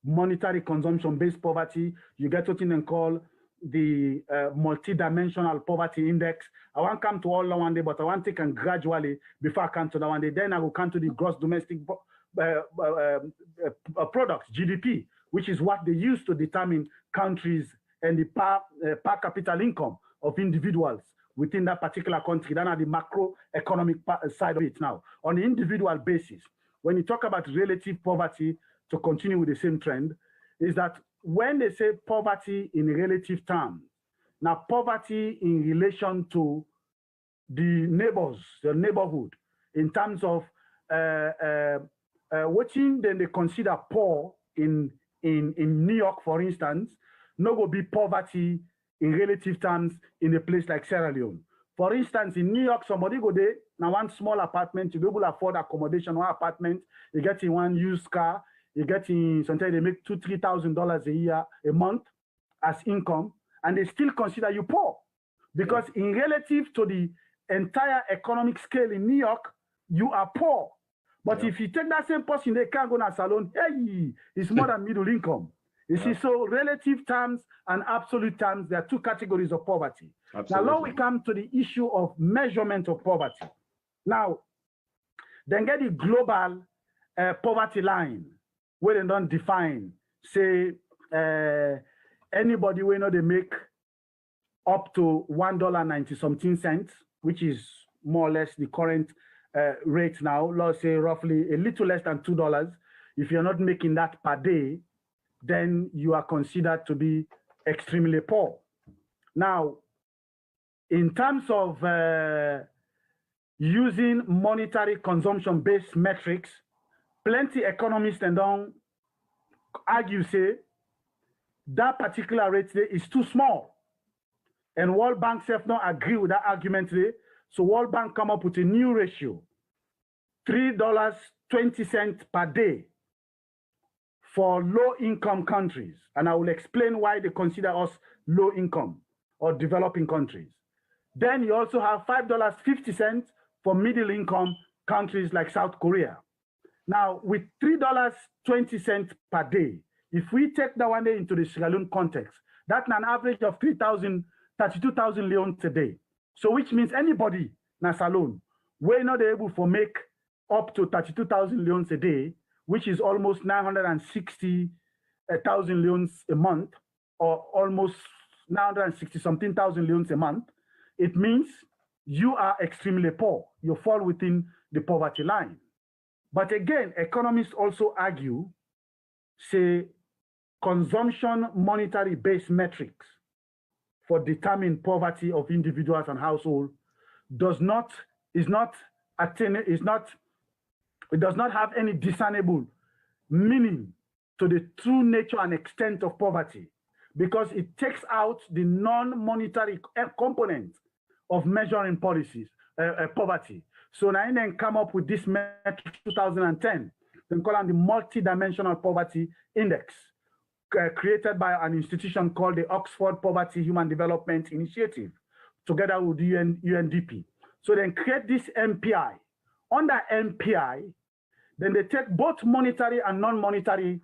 monetary consumption-based poverty. You get what you call the multi-dimensional poverty index. I won't come to all that one day, but I want to take and gradually before I come to that one day. Then I will come to the gross domestic products, GDP, which is what they use to determine countries and the per capita income of individuals within that particular country. Then are the macroeconomic side of it now. On the individual basis, when you talk about relative poverty, to continue with the same trend, is that when they say poverty in relative terms, now poverty in relation to the neighbors, the neighborhood, in terms of what then they consider poor in New York, for instance, no go be poverty in relative terms in a place like Sierra Leone. For instance, in New York, somebody go there, now one small apartment, you be able to afford accommodation, one apartment, you get in one used car, you get in, sometimes they make $2,000-3,000 a year, a month as income, and they still consider you poor. Because in relative to the entire economic scale in New York, you are poor. But if you take that same person, they can't go to a salon, hey, it's more than middle income. You see, so relative terms and absolute terms, there are two categories of poverty. Absolutely. Now we come to the issue of measurement of poverty. Now, then get the global poverty line, where they don't define, say, anybody we know they make up to $1.90-something, which is more or less the current rate now, let's say roughly a little less than $2. If you're not making that per day, then you are considered to be extremely poor. Now, in terms of using monetary consumption-based metrics, plenty economists and don't argue, say, that particular rate today is too small. And World Bank self don't agree with that argument today. So World Bank come up with a new ratio, $3.20 per day for low-income countries. And I will explain why they consider us low-income or developing countries. Then you also have $5.50 for middle-income countries like South Korea. Now, with $3.20 per day, if we take that one day into the Sierra Leone context, that's an average of 32,000 leones a day. So which means anybody in Salone, we're not able to make up to 32,000 leones a day, which is almost 960,000 leones a month, or almost 960-something thousand leones a month. It means you are extremely poor. You fall within the poverty line. But again, economists also argue, say, consumption monetary-based metrics for determining poverty of individuals and households it does not have any discernible meaning to the true nature and extent of poverty, because it takes out the non-monetary component of measuring poverty. So now then come up with this metric 2010, then call it the multi-dimensional poverty index, created by an institution called the Oxford Poverty Human Development Initiative, together with UNDP. So then create this MPI. Under MPI, then they take both monetary and non-monetary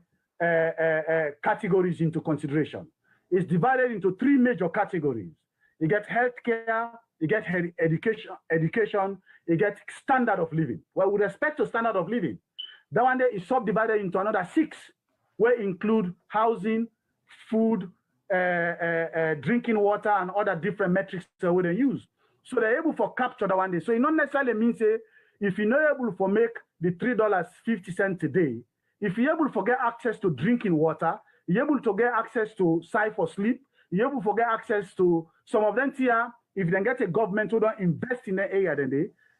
categories into consideration. It's divided into three major categories. You get healthcare, you get education, you get standard of living. Well, with respect to standard of living, that one day is subdivided into another 6, where include housing, food, drinking water, and other different metrics that we use. So they're able to capture that one day. So it not necessarily means, say, if you're not able to make the $3.50 a day, if you're able to get access to drinking water, you're able to get access to sight for sleep, you're able to get access to some of them here. If they get a government who don't invest in the area,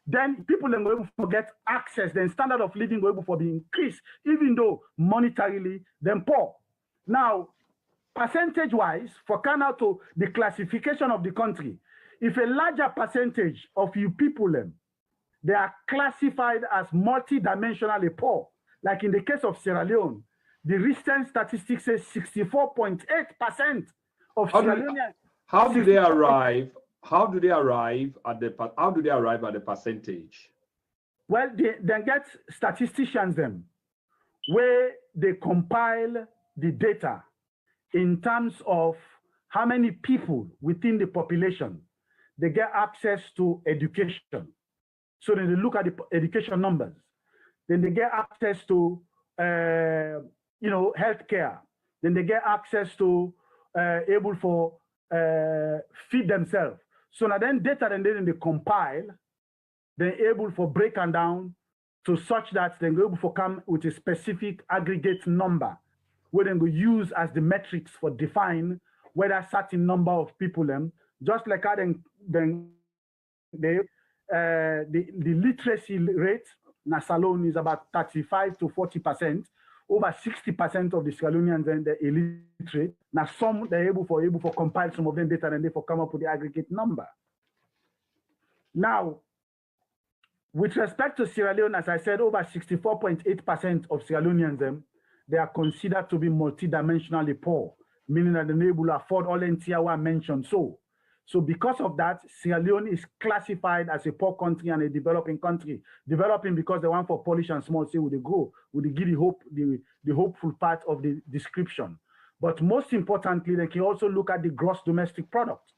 then people are able to get access, then standard of living will able to be increased, even though monetarily they're poor. Now, percentage-wise, for kind out to the classification of the country, if a larger percentage of you people, they are classified as multi-dimensionally poor, like in the case of Sierra Leone, the recent statistics say 64.8% of Sierra Leoneans. How do they arrive at the percentage? Well, they get statisticians them, where they compile the data in terms of how many people within the population they get access to education. So then they look at the education numbers. Then they get access to healthcare. Then they get access to able for feed themselves. So now then data then they compile, they're able for break and down to such that they're able to come with a specific aggregate number where they will use as the metrics for define whether certain number of people just like how the literacy rate in Salone is about 35 to 40%. Over 60% of the Sierra Leoneans then they're illiterate. Now some they're able for compile some of them data and therefore come up with the aggregate number. Now, with respect to Sierra Leone, as I said, over 64.8% of Sierra Leoneans they are considered to be multidimensionally poor, meaning that they're able to afford all NTIA mentioned. So because of that, Sierra Leone is classified as a poor country and a developing country. Developing because they want for polish and small say would they grow, would they give the hopeful part of the description. But most importantly, they can also look at the gross domestic product.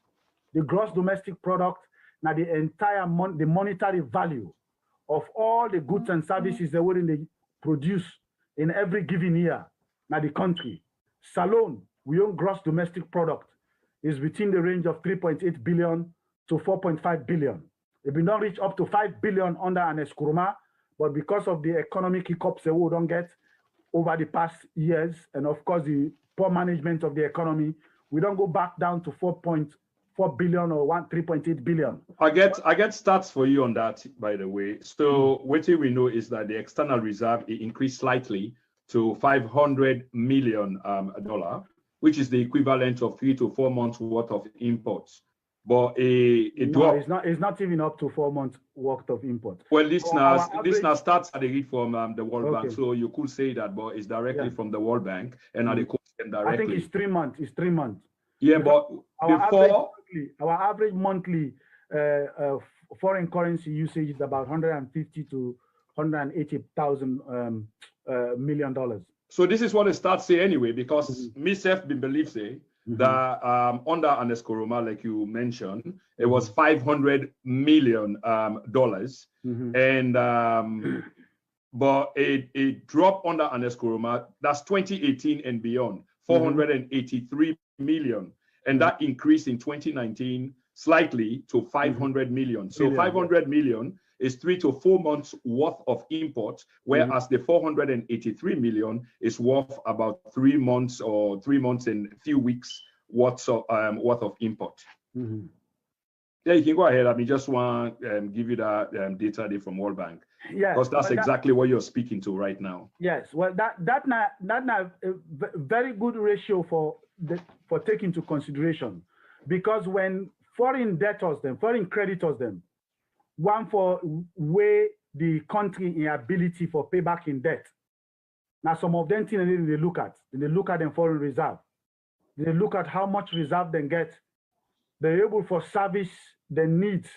The gross domestic product, now the entire the monetary value of all the goods and services that they produce in every given year now the country. Salone, we own gross domestic product is within the range of 3.8 billion to 4.5 billion. It will not reach up to 5 billion under an Eskuruma, but because of the economic hiccups that we don't get over the past years, and of course the poor management of the economy, we don't go back down to 4.4 billion or 3.8 billion. I get stats for you on that, by the way. So what we know is that the external reserve increased slightly to $500 million, which is the equivalent of 3 to 4 months worth of imports. But it's not even up to 4 months worth of import. Well, this now starts at the read from the World Bank, so you could say that, but it's directly from the World Bank and at the coast directly. I think it's 3 months. It's 3 months. Yeah, but our average monthly foreign currency usage is about 150 to 180,000 million dollars. So this is what the stats say anyway, because myself believes that under an Eskuruma, like you mentioned, it was $500 million and but it dropped under an Eskuruma. That's 2018 and beyond, 483 million, and that increased in 2019 slightly to 500 million. So 500 million is 3 to 4 months worth of import, whereas the 483 million is worth about 3 months or 3 months and a few weeks worth of import. Yeah, you can go ahead. I mean, just want to give you that data there from World Bank. Yeah, because that's exactly what you're speaking to right now. Yes, well, that a very good ratio for taking into consideration, because when foreign debtors, foreign creditors, one for weigh the country inability for payback in debt. Now, some of them things they look at them foreign reserve. They look at how much reserve they get. They're able for service the needs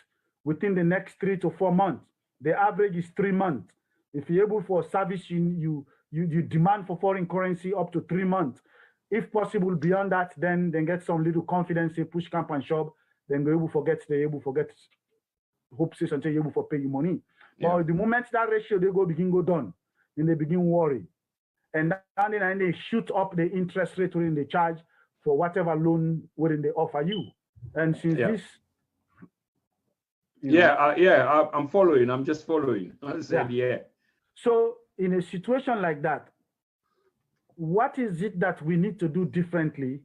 within the next 3 to 4 months. The average is 3 months. If you're able for service, you demand for foreign currency up to 3 months. If possible, beyond that, then get some little confidence, say push camp and shop, then they're able to get hope says until you're able to pay you money. Yeah. But the moment that ratio they go down, then they begin worry. And then they shoot up the interest rate when they charge for whatever loan when they offer you. And since this I'm following. I'm just following. I said, So in a situation like that, what is it that we need to do differently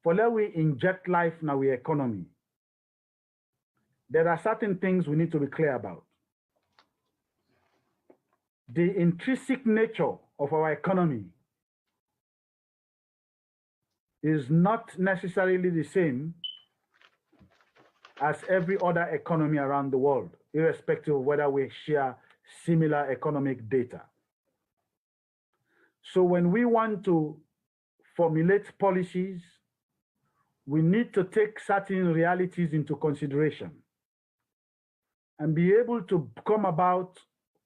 for let we inject life in our economy? There are certain things we need to be clear about. The intrinsic nature of our economy is not necessarily the same as every other economy around the world, irrespective of whether we share similar economic data. So when we want to formulate policies, we need to take certain realities into consideration. and be able to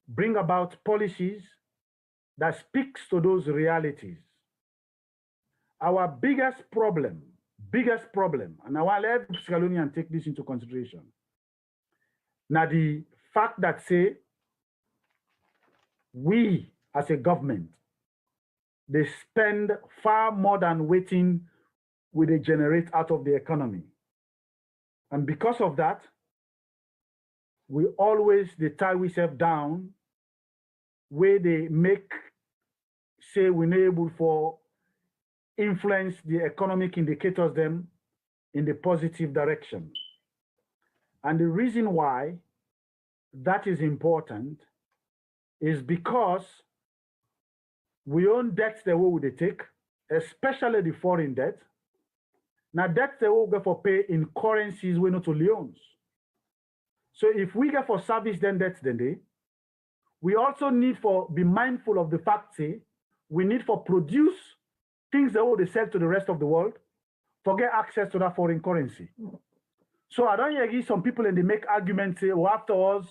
bring about policies that speaks to those realities. Our biggest problem, and I want to let Sierra Leonean take this into consideration. Now, the fact that say we as a government, they spend far more than waiting will they generate out of the economy. And because of that, we always they tie ourselves down where they make say we're not able for influence the economic indicators them in the positive direction. And the reason why that is important is because we own debts the way they take, especially the foreign debt. Now debts the way we get for pay in currencies we know to Leones. So if we get for service then debts then they, we also need for be mindful of the fact say we need for produce things that they sell to the rest of the world, for get access to that foreign currency. So I don't hear some people and they make arguments say, well, after us,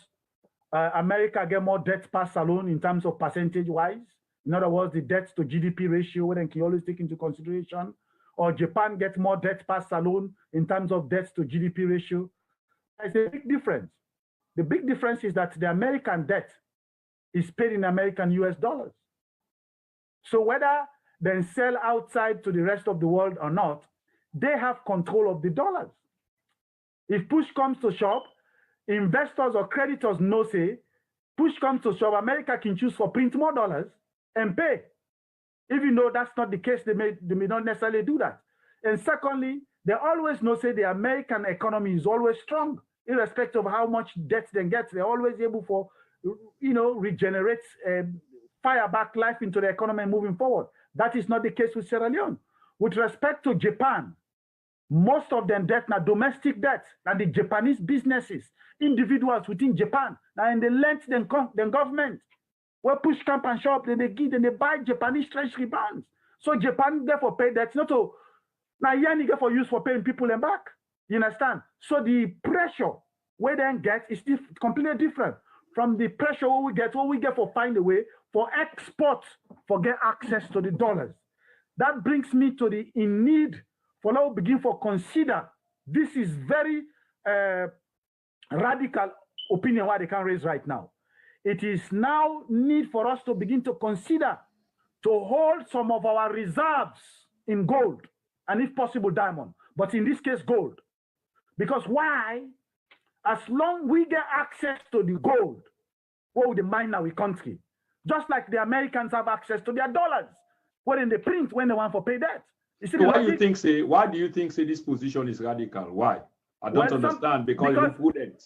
America get more debt per salon in terms of percentage wise. In other words, the debt to GDP ratio, we can always take into consideration. Or Japan gets more debt per salon in terms of debt to GDP ratio. There's a big difference. The big difference is that the American debt is paid in American US dollars. So whether they sell outside to the rest of the world or not, they have control of the dollars. If push comes to shove, investors or creditors know say, push comes to shove, America can choose for print more dollars and pay. Even though that's not the case, they may not necessarily do that. And secondly, they always know say the American economy is always strong, irrespective of how much debt they get. They're always able for, regenerate, fire back life into the economy moving forward. That is not the case with Sierra Leone. With respect to Japan, most of them debt now domestic debt, and the Japanese businesses, individuals within Japan, and they lent them government. Where push camp and shop, then they give, then they buy Japanese treasury bonds. So Japan therefore pay debts, not to now yen get for use for paying people them back. You understand? So the pressure we then get is completely different from the pressure we get for find a way for export for get access to the dollars. That brings me to the in need for now begin for consider. This is very radical opinion what they can raise right now. It is now need for us to begin to consider to hold some of our reserves in gold and if possible diamond, but in this case gold. Because why? As long we get access to the gold, what would the mine our country? Just like the Americans have access to their dollars, when they print when they want for pay debt. You see, so why do you think this position is radical? Why? I don't understand because you wouldn't.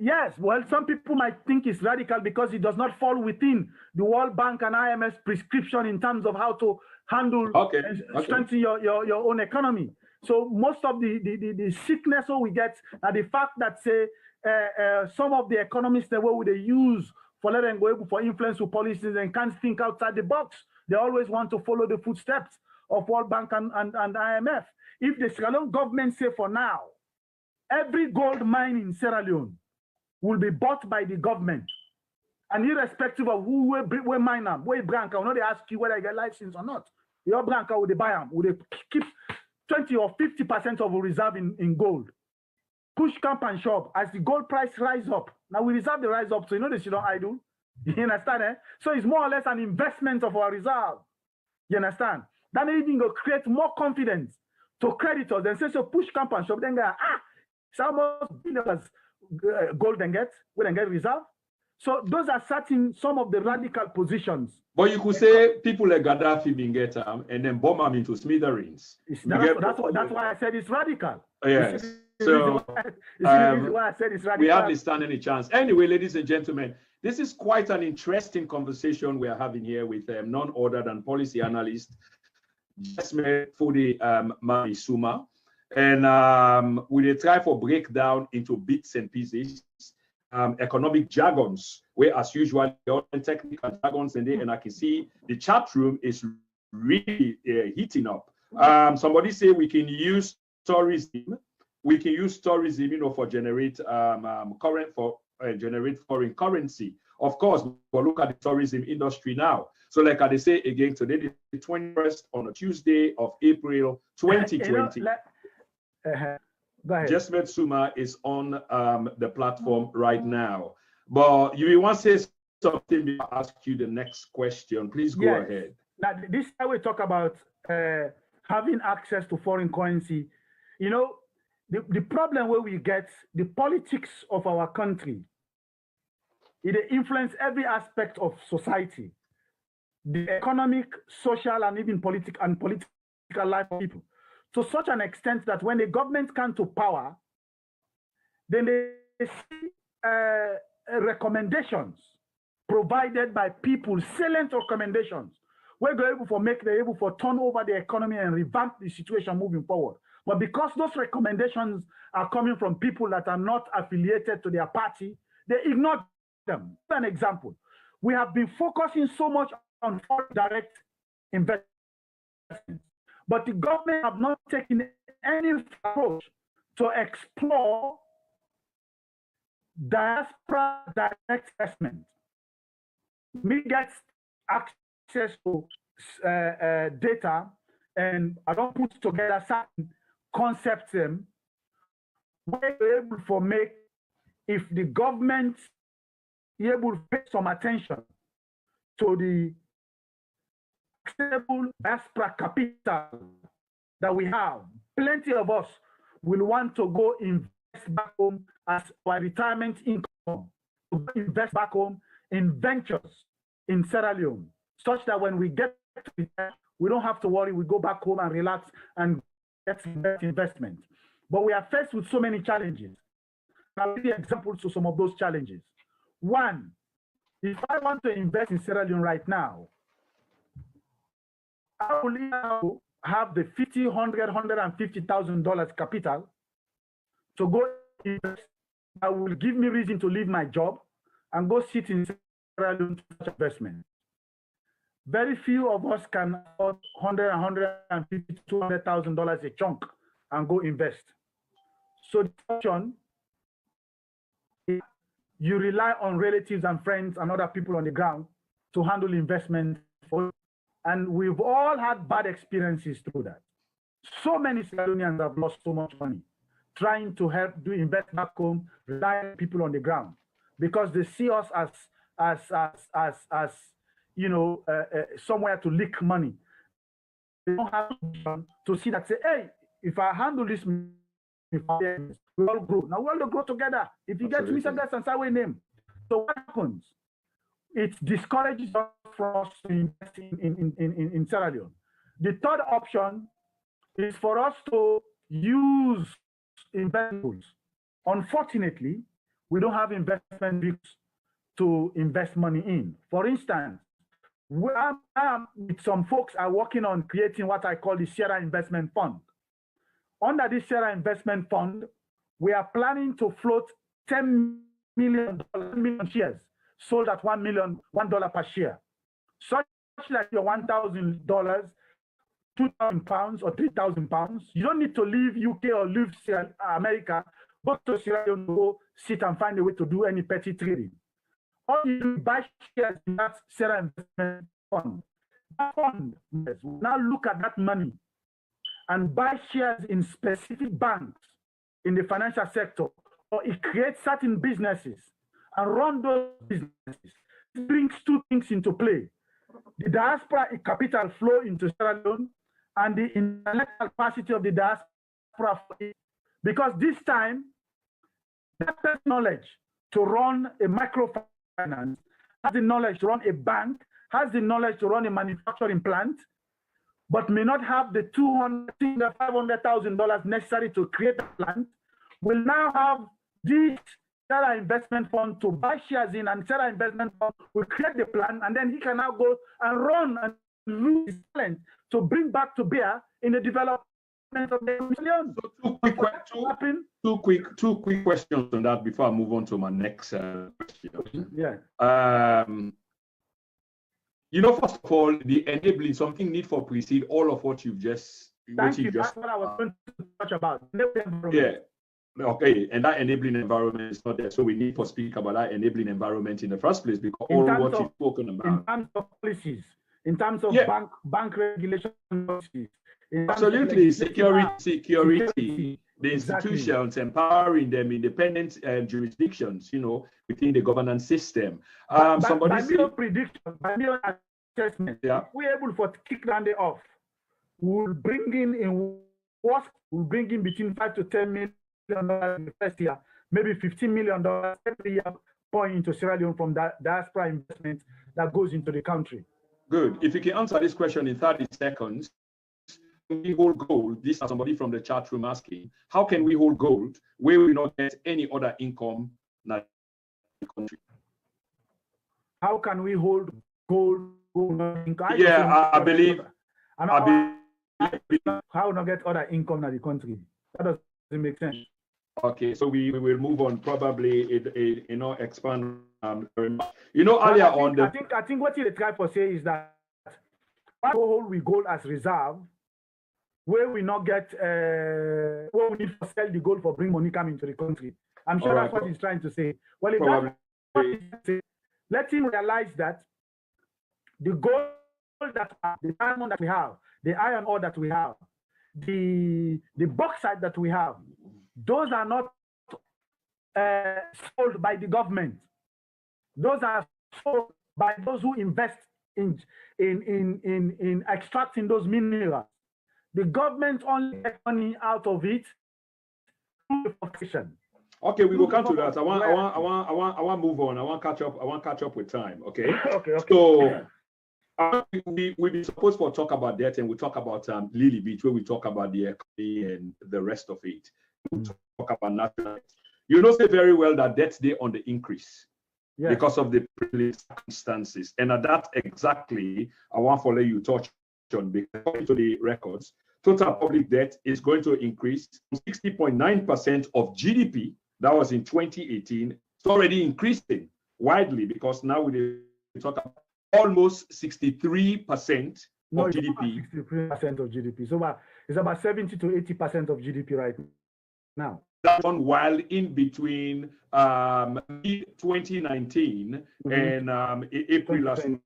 Yes, well, some people might think it's radical because it does not fall within the World Bank and IMF's prescription in terms of how to handle and strengthen your own economy. So most of the sickness that we get are the fact that say some of the economists the way they use for letting go for influence with policies and can't think outside the box. They always want to follow the footsteps of World Bank and IMF. If the Sierra Leone government say for now, every gold mine in Sierra Leone will be bought by the government. And irrespective of who will mine them, where Branca, will not they ask you whether you get license or not. Your Branca, will they buy them? Will they keep 20 or 50% of a reserve in gold? Push camp and shop as the gold price rise up. Now we reserve the rise up, so you know they should not idle. You understand? Eh? So it's more or less an investment of our reserve. You understand? That even will create more confidence to creditors and say, so push camp and shop, then go, it's almost billions gold and get, we then get reserve. So those are some of the radical positions. But you could say people like Gaddafi being get and then bomb them into smithereens. That's why I said it's radical. Yes. So why I said it's radical. We hardly stand any chance. Anyway, ladies and gentlemen, this is quite an interesting conversation we are having here with none other than policy analyst Jesmed Foday Mami Suma. And we will try for breakdown into bits and pieces, economic jargons, where as usual, all technical jargons and I can see the chat room is really heating up. Somebody say we can use tourism. We can use tourism, for generate current for generate foreign currency. Of course, we'll look at the tourism industry now. So like I say again, today, the 21st on a Tuesday of April 2020. Jesmed Suma is on the platform right now. But you want to say something before I ask you the next question? Please go ahead. Now, this time we talk about having access to foreign currency. You know, the problem where we get the politics of our country, it influences every aspect of society, the economic, social, and even political life of people, to such an extent that when the government comes to power, then they see recommendations provided by people, salient recommendations, where they're able to turn over the economy and revamp the situation moving forward. But because those recommendations are coming from people that are not affiliated to their party, they ignore them. For an example, we have been focusing so much on foreign direct investments, but the government have not taken any approach to explore diaspora direct investment. We get access to data, and I don't put together certain concepts where we're able to make, if the government is able to pay some attention to the acceptable diaspora capital that we have, plenty of us will want to go invest back home as our retirement income, to invest back home in ventures in Sierra Leone, such that when we get to retire, we don't have to worry, we go back home and relax and get investment. But we are faced with so many challenges. I'll give you examples to some of those challenges. One, if I want to invest in Sierra Leone right now, I will now have the $50,000, $100,000, $150,000 capital to go invest. That will give me reason to leave my job and go sit in Sierra Leone to such investment. Very few of us can afford $100,000, $150,000, $200,000 a chunk and go invest. So the option is you rely on relatives and friends and other people on the ground to handle investment for you. And we've all had bad experiences through that. So many Sierra Leoneans have lost so much money trying to help invest back home, rely on people on the ground, because they see us as you know, somewhere to leak money. They don't have to see that, say, hey, if I handle this, we all grow. Now we all grow together. If you get Mr. Guest and Sawe name, so what happens? It discourages us from us to invest in Sierra Leone. The third option is for us to use investments. Unfortunately, we don't have investment vehicles to invest money in. For instance, with some folks are working on creating what I call the Sierra Investment Fund. Under this Sierra Investment Fund, we are planning to float 10 million shares sold at $1 per share. Such like your $1,000, £2,000 or £3,000. You don't need to leave UK or leave America, go to Sierra Leone, go sit and find a way to do any petty trading. All you do is buy shares in that Sierra Investment Fund. That fund will now look at that money and buy shares in specific banks in the financial sector, or it creates certain businesses and run those businesses. It brings two things into play: the diaspora capital flow into Sierra Leone and the intellectual capacity of the diaspora. Because this time, that knowledge to run a microfinance, has the knowledge to run a bank, has the knowledge to run a manufacturing plant, but may not have the $200,000, $500,000 necessary to create a plant, will now have this Sierra Investment Fund to buy shares in, and Sierra Investment Fund will create the plan, and then he can now go and run and use his talent to bring back to bear in the development of the million. So two quick questions on that before I move on to my next question. Yeah. You know, first of all, the enabling, something need for precede all of what you've just. Thank you. That's what I was going to touch about. Yeah. Okay, and that enabling environment is not there. So we need to speak about that enabling environment in the first place, because all what you've spoken about. In terms of policies, in terms of bank regulation policies. Absolutely, security, the institutions, empowering them, independent jurisdictions, you know, within the governance system. By mere prediction, by mere assessment, if we're able to kick Rande off, we'll bring in between 5 to 10 million dollars in the first year, maybe $15 million every year pouring into Sierra Leone from that diaspora investment that goes into the country. Good. If you can answer this question in 30 seconds, we hold gold. This is somebody from the chat room asking, how can we hold gold where we not get any other income in the country? How can we hold gold? I believe. How not get other income in the country? That doesn't make sense. Okay, so we will move on. Probably expand. Earlier on the. I think what you try to say is that we gold as reserve, where we not get where we need to sell the gold for bring money coming into the country. I'm sure that's what he's trying to say. Well, if that's what he's saying, let him realize that the gold the diamond that we have, the iron ore that we have, the bauxite that we have, those are not sold by the government. Those are sold by those who invest in extracting those minerals. The government only gets money out of it through the profession. Okay, we will come to that. I want to move on. I want to catch up with time. Okay. Okay. So we've been supposed to talk about debt, and we talk about Lily Beach, where we talk about the economy and the rest of it. We talk about national. You know, say very well that debt day on the increase because of the circumstances, and at that exactly, I want to let you touch on, because according to the records, total public debt is going to increase from 60.9% of GDP. That was in 2018. It's already increasing widely, because now we talk about almost 63% of GDP. 63% of GDP. So it's about 70 to 80% of GDP right now. That's one, while in between mid-2019 and April last year,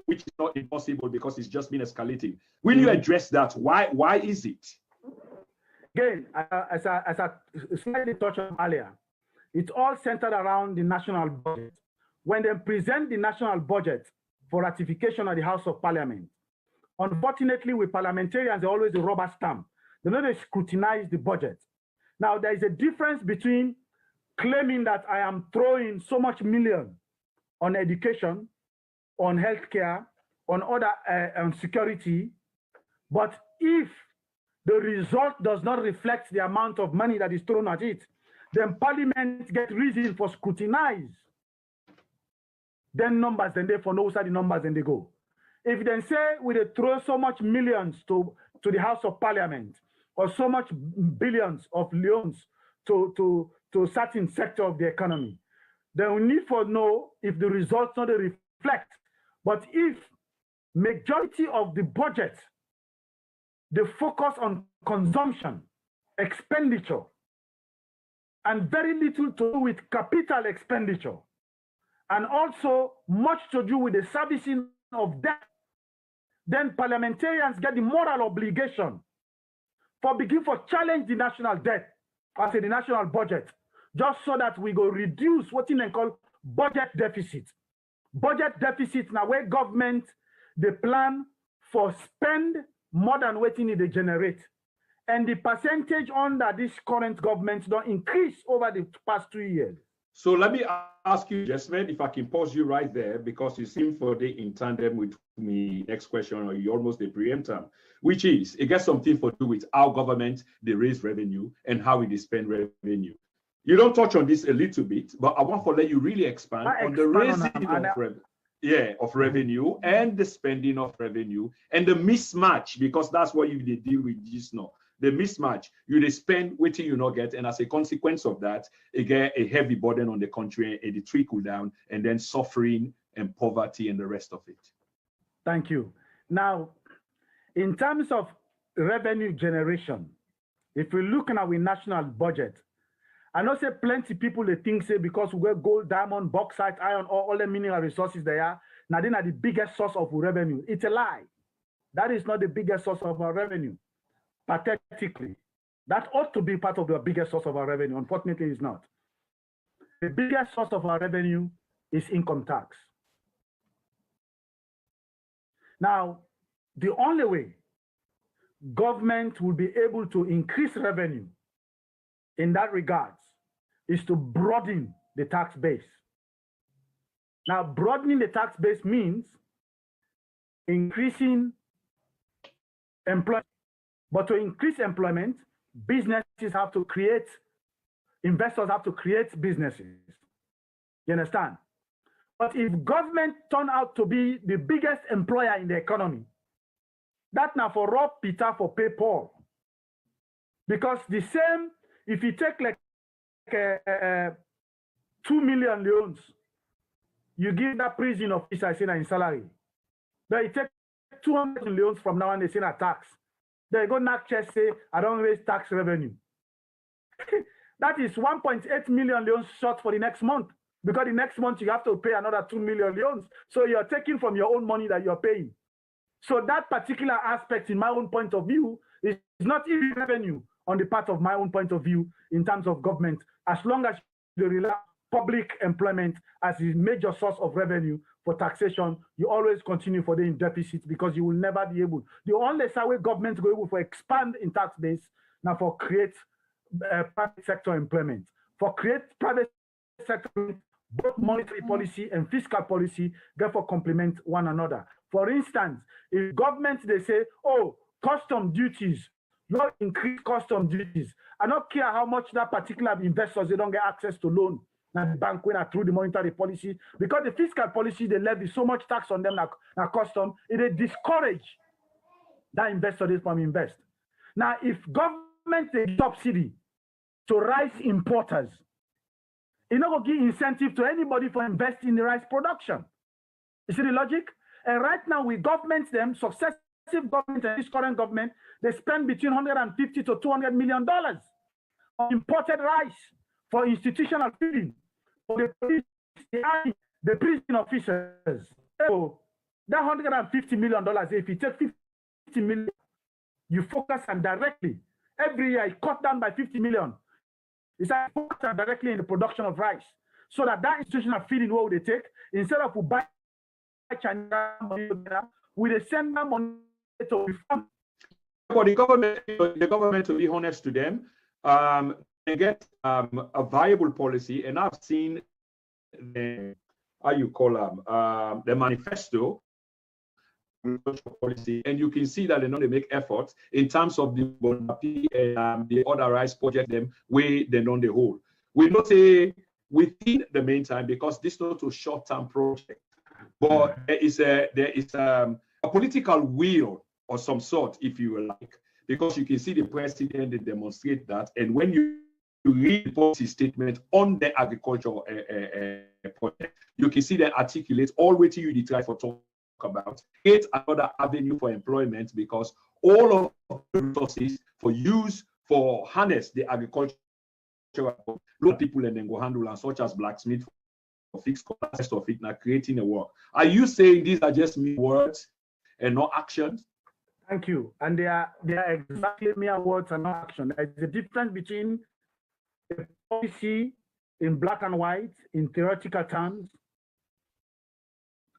which is not impossible because it's just been escalating. Will you address that? Why is it? Again, as I slightly touched on earlier, it's all centered around the national budget. When they present the national budget for ratification at the House of Parliament, unfortunately, with parliamentarians, they're always a rubber stamp. They know they scrutinize the budget. Now, there is a difference between claiming that I am throwing so much million on education, on healthcare, on other on security, but if the result does not reflect the amount of money that is thrown at it, then Parliament get reason for scrutinize. Then numbers, then they for no side the numbers, then they go. If they say we throw so much millions to the House of Parliament, or so much billions of loans to certain sector of the economy, then we need to know if the results not reflect. But if majority of the budget, they focus on consumption, expenditure, and very little to do with capital expenditure, and also much to do with the servicing of debt, then parliamentarians get the moral obligation for begin for challenge the national debt, I say the national budget, just so that we go reduce what they call budget deficit. Budget deficit now where government they plan for spend more than what they generate. And the percentage under this current government don't increase over the past 2 years. So let me ask you, Jesmed, if I can pause you right there, because you seem for the in tandem with me. Next question, or you almost a preempter, which is it gets something to do with how government they raise revenue and how they spend revenue. You don't touch on this a little bit, but I want to let you really expand on the raising of revenue and the spending of revenue and the mismatch, because that's what you deal with just now. The mismatch, you spend waiting you not get, and as a consequence of that, you get a heavy burden on the country, and it trickle down, and then suffering and poverty and the rest of it. Thank you. Now, in terms of revenue generation, if we look at our national budget, I know say plenty people they think say because we get gold, diamond, bauxite, iron, all the mineral resources they are, now they are the biggest source of revenue. It's a lie. That is not the biggest source of our revenue. Pathetically. That ought to be part of the biggest source of our revenue. Unfortunately, it's not. The biggest source of our revenue is income tax. Now, the only way government will be able to increase revenue in that regards is to broaden the tax base. Now, broadening the tax base means increasing employment. But to increase employment, businesses have to create, investors have to create businesses. You understand? But if government turn out to be the biggest employer in the economy, that now for rob Peter for pay Paul. Because the same, if you take like 2 million loans, you give that prison officer in salary. Then you take 200 loans from now on, they say a tax. They go knock chest say, I don't raise tax revenue. That is 1.8 million loans short for the next month. Because the next month you have to pay another 2 million loans. So you're taking from your own money that you're paying. So that particular aspect, in my own point of view, is not even revenue on the part of my own point of view in terms of government, as long as you rely on public employment as a major source of revenue for taxation, you always continue for the deficit because you will never be able. The only way government go able to expand in tax base now for create private sector employment. For create private sector, both monetary policy and fiscal policy therefore complement one another. For instance, if government they say, oh, custom duties, not increase custom duties. I don't care how much that particular investors they don't get access to loan. Now the bank when through the monetary policy, because the fiscal policy they levy so much tax on them now custom, it discourage that investor from invest. Now if government they subsidy to rice importers, it not give incentive to anybody for invest in the rice production. You see the logic? And right now we government them, successive government and this current government, they spend between 150 to 200 million dollars on imported rice for institutional feeding. For the police, the army, the prison officers. So that 150 million dollars, if you take 50 million, you focus on directly. Every year, it cut down by 50 million. It's like focus on directly in the production of rice. So that institutional feeding, what would they take? Instead of buy China money, we they send them money to reform. For the government, to be honest to them, they get a viable policy, and I've seen the, how you call them, the manifesto policy, and you can see that they know they make efforts in terms of the Bonapi and the other rice project them where they know the whole. We not say within the meantime because this is not a short-term project, but there is a political will of some sort, if you like, because you can see the president they demonstrate that, and when you read the policy statement on the agricultural project, you can see that articulate all what you try for talk about, create another avenue for employment because all of the resources for use for harness the agricultural people and then go handle and such as blacksmith for fixed cost of it now creating a work. Are you saying these are just mere words and not actions? Thank you. And they are exactly mere words and not action. There's a difference between a policy in black and white in theoretical terms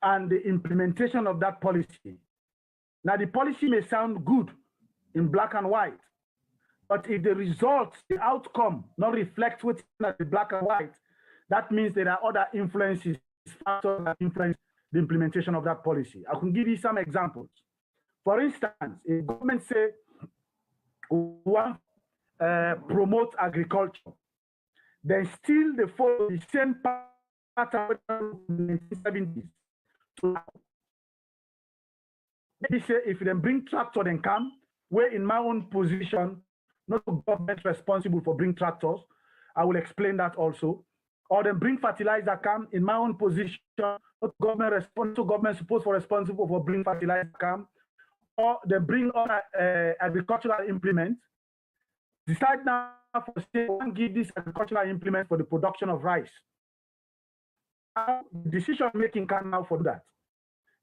and the implementation of that policy. Now the policy may sound good in black and white, but if the results, the outcome not reflect what's in the black and white, that means there are other influences, factors that influence the implementation of that policy. I can give you some examples. For instance, if government say we want promote agriculture, then still they follow the same pattern in the 1970s. So they say if they bring tractor then come, where in my own position, not the government responsible for bring tractors, I will explain that also. Or then bring fertilizer come, in my own position, not government responsible, government supposed for responsible for bring fertilizer come, or they bring other agricultural implements. Decide now give this agricultural implement for the production of rice. Decision making can now for that.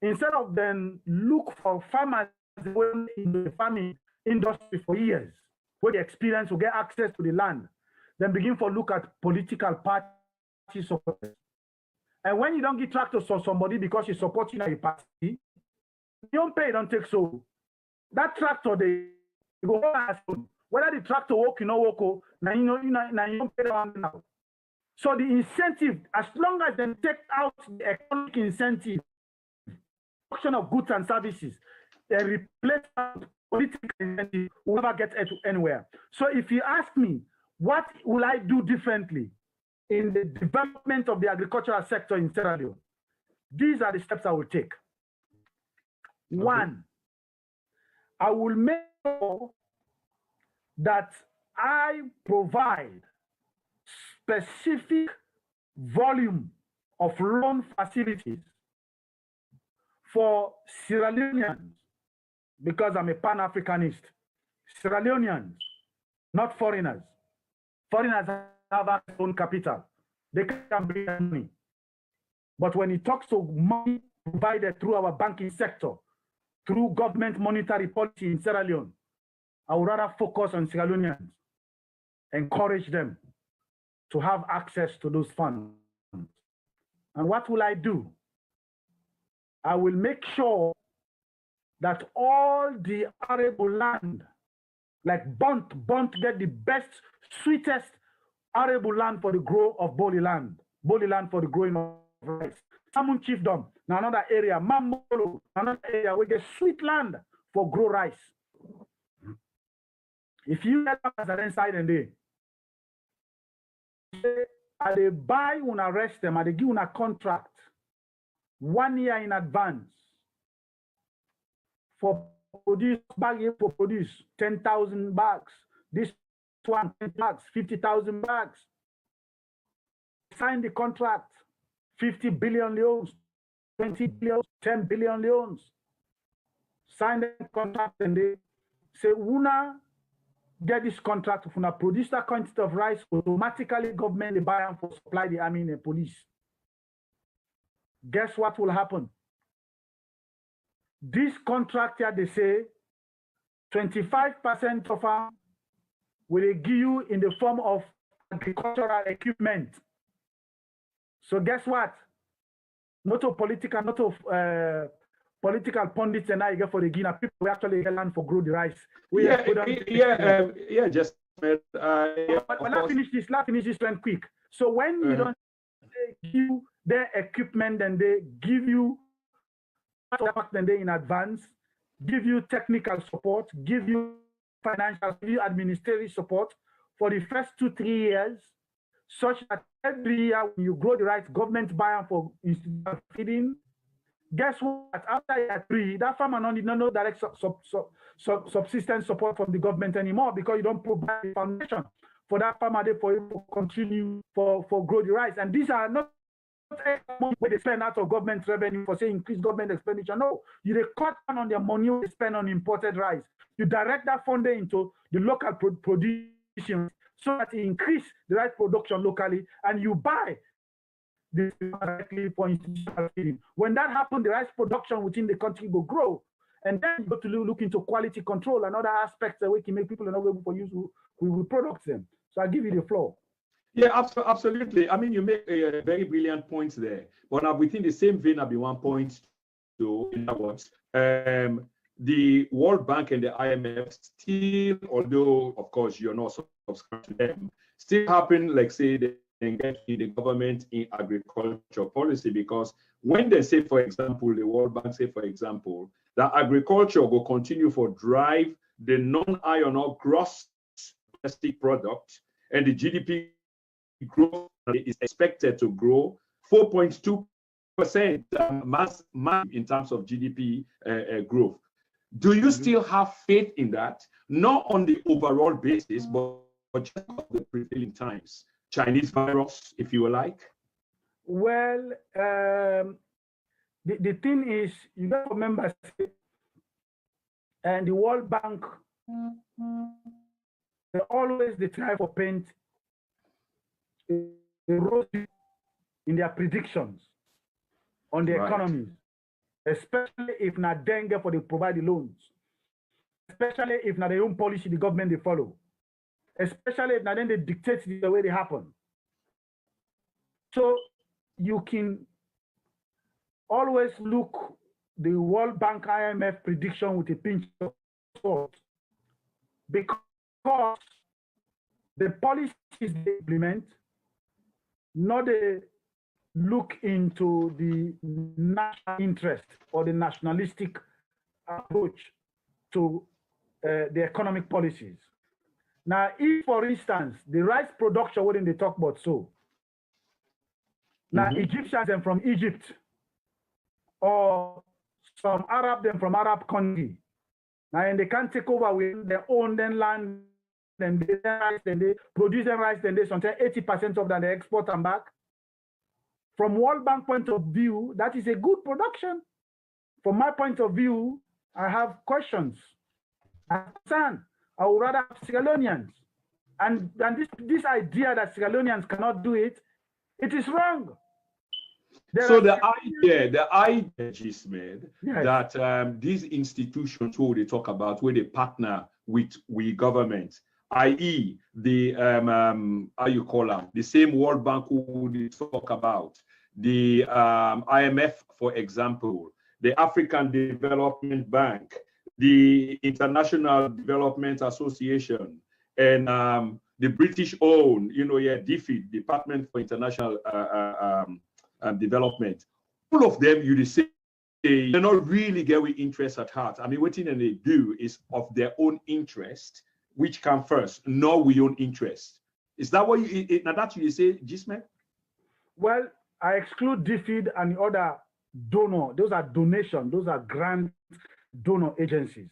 Instead of then look for farmers in the farming industry for years, where the experience will get access to the land, then begin to look at political party support. And when you don't get tractors for somebody because you're supporting a party, you don't pay, don't take so. That tractor, they go ask whether the tractor work, you know, work, now you don't pay them now. So the incentive, as long as they take out the economic incentive, production of goods and services, they replace political incentive, will never get anywhere. So if you ask me, what will I do differently in the development of the agricultural sector in Sierra Leone? These are the steps I will take. Okay. One, I will make sure that I provide specific volume of loan facilities for Sierra Leoneans, because I'm a Pan-Africanist. Sierra Leoneans, not foreigners. Foreigners have their own capital. They can bring money. But when it talks to money provided through our banking sector, through government monetary policy in Sierra Leone, I would rather focus on Sierra Leoneans, encourage them to have access to those funds. And what will I do? I will make sure that all the arable land, like Bunt get the best, sweetest arable land for the growth of Boli land for the growing of rice. Samun Chiefdom, another area, Mamolo, another area where get sweet land for grow rice. If you get as an inside and they buy una rest them, and they give una contract 1 year in advance for produce for produce 10,000 bags. This one 10 bags, 50,000 bags. Sign the contract, 50 billion leones, 20 billion, 10 billion leones. Sign the contract and they say, una get this contract, if una produce that quantity of rice, automatically government the buy and for supply the army and the police. Guess what will happen? This contract here, they say 25% of them will they give you in the form of agricultural equipment. So guess what? Not of political, not of political pundits and I get for the Guinea people. We actually get land for grow the rice. Just. But let's finish this one quick. So when you don't give you their equipment and they give you then they in advance, give you technical support, give you financial, give you administrative support for the first 2-3 years, such that every year when you grow the rice, government buy them for feeding. Guess what? After year 3, that farmer don't need no direct subsistence support from the government anymore, because you don't provide the foundation for that farmer for him to continue for grow the rice. And these are not money where they spend out of government revenue for say increase government expenditure. No, you they cut down on their money they spend on imported rice. You direct that funding into the local production so that it increase the rice production locally, and you buy this directly for institutional feeding. When that happens, the rice production within the country will grow, and then you go to look into quality control and other aspects that we can make people not able to use we will product them. So I'll give you the floor. Yeah, absolutely. I mean, you make a very brilliant points there. But within the same vein, I'll be one point to, in other words, the World Bank and the IMF still, although of course you're not subscribed to them, still happen, like say, they engage the government in agriculture policy, because when they say, for example, the World Bank say, for example, that agriculture will continue for drive the non-iron ore gross domestic product, and the GDP growth is expected to grow 4.2% mass in terms of GDP growth. Do you still have faith in that? Not on the overall basis, but just the prevailing times. Chinese virus, if you like. Well, the thing is, you got to remember, and the World Bank they try for paint a rosy in their predictions on the economies, especially if not dengue for they provide the loans, especially if not their own policy the government they follow, especially if not then they dictate the way they happen. So you can always look the World Bank IMF prediction with a pinch of salt, because the policies they implement, not they look into the national interest or the nationalistic approach to the economic policies. Now, if, for instance, the rice production, what they talk about, so now Egyptians and from Egypt, or some Arab them from Arab country, now and they can't take over with their own then land, then they rice, then they produce their rice, then they sometimes 80% of that they export and back. From World Bank point of view, that is a good production. From my point of view, I have questions. I would rather have Sierra Leoneans. And this idea that Sierra Leoneans cannot do it, it is wrong. So the idea, Jesmed, that these institutions who they talk about, where they partner with government, i.e. the how you call them, the same World Bank who they talk about, the IMF, for example, the African Development Bank, the International Development Association, and the British own, DFID, Department for International Development. All of them, you say, they not really get with interest at heart. I mean, what thing they do is of their own interest, which come first, not we own interest. Is that what you say, Jesmed? Well, I exclude DFID and the other donor. Those are donations. Those are grant donor agencies.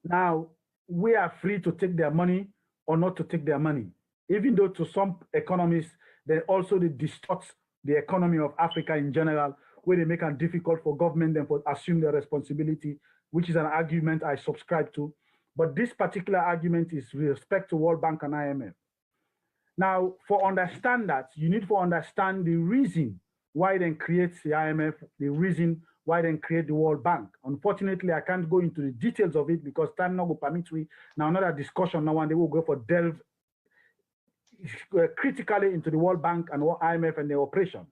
Now, we are free to take their money or not to take their money, even though to some economists, they also distort the economy of Africa in general, where they make it difficult for government then to assume their responsibility, which is an argument I subscribe to. But this particular argument is with respect to World Bank and IMF. Now, for understand that, you need to understand the reason why they create the IMF, the reason why they create the World Bank. Unfortunately, I can't go into the details of it because time not will permit me. Now, another discussion now, and they will go for delve critically into the World Bank and IMF and their operation.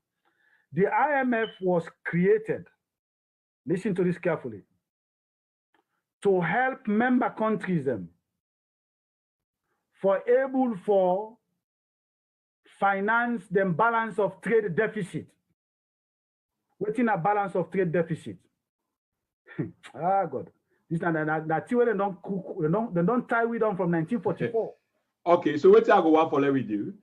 The IMF was created, listen to this carefully, to help member countries them for able for finance them balance of trade deficit. What's a balance of trade deficit? God, this that where they don't cook, they don't tie we down from 1944. Okay, so what I go on for let we do,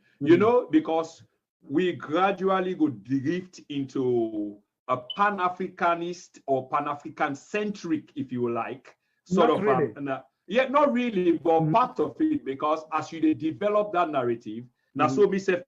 because we gradually go drift into a Pan-Africanist or Pan-African centric, if you like, sort not of. Really. Not really, but part of it, because as you develop that narrative, now so me say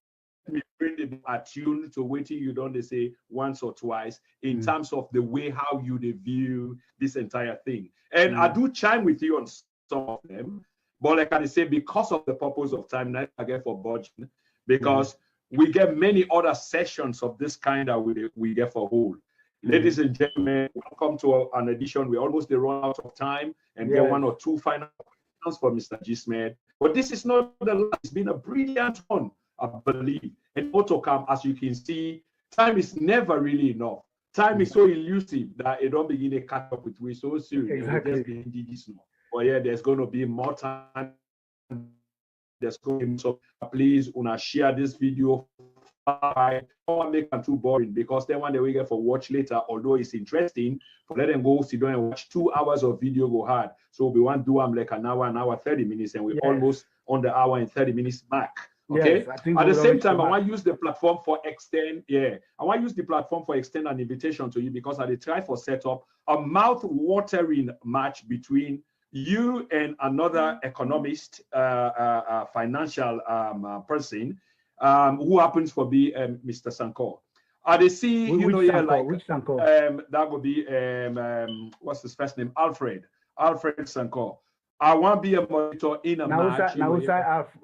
me bring them attuned to waiting you don't they say once or twice in terms of the way how you view this entire thing. And I do chime with you on some of them, but like I say, because of the purpose of time, not again for budget, because we get many other sessions of this kind that we get for whole. Ladies and gentlemen, welcome to an edition. We almost run out of time and get one or two final questions for Mr. Jesmed. But this is not the last. It's been a brilliant one, I believe. And also come, as you can see, time is never really enough. Time is so elusive that it don't begin to catch up with we so soon. Exactly. But yeah, there's going to be more time. There's going to be, so please share this video. I don't want to make it too boring, because then one day we get for watch later, although it's interesting, but let them go sit down and watch 2 hours of video go hard. So we want to do like an hour, 30 minutes, and we're almost on the hour and 30 minutes back. Okay. Yes, at the same time, I want to use the platform for extend. I want to use the platform for extend an invitation to you, because I try for set up a mouth-watering match between you and another economist, financial person, who happens to be Mr. Sankor. They see, which Sankor? That would be what's his first name? Alfred Sankor. I want to be a monitor in a match. Now,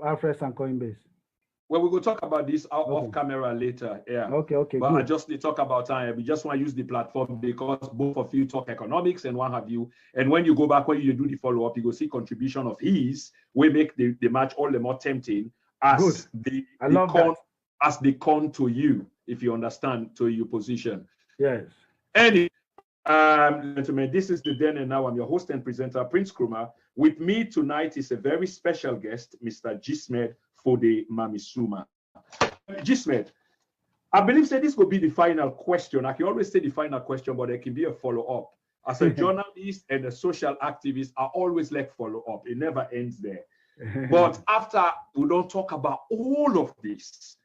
Alfred and Coinbase. Well, we will talk about this off camera later. Yeah. Okay. But good. I just need to talk about time. We just want to use the platform because both of you talk economics and what have you. And when you go back, when you do the follow-up, you go see contribution of his. We make the match all the more tempting as the con to you, if you understand, to your position. Yes. Anyway, gentlemen, this is the Then and Now. I'm your host and presenter, Prince Krumah. With me tonight is a very special guest, Mr. Jesmed Foday Mami Suma. Jesmed, I believe this will be the final question. I can always say the final question, but there can be a follow-up. As a journalist and a social activist, I always like follow-up. It never ends there. But after we don't talk about all of this,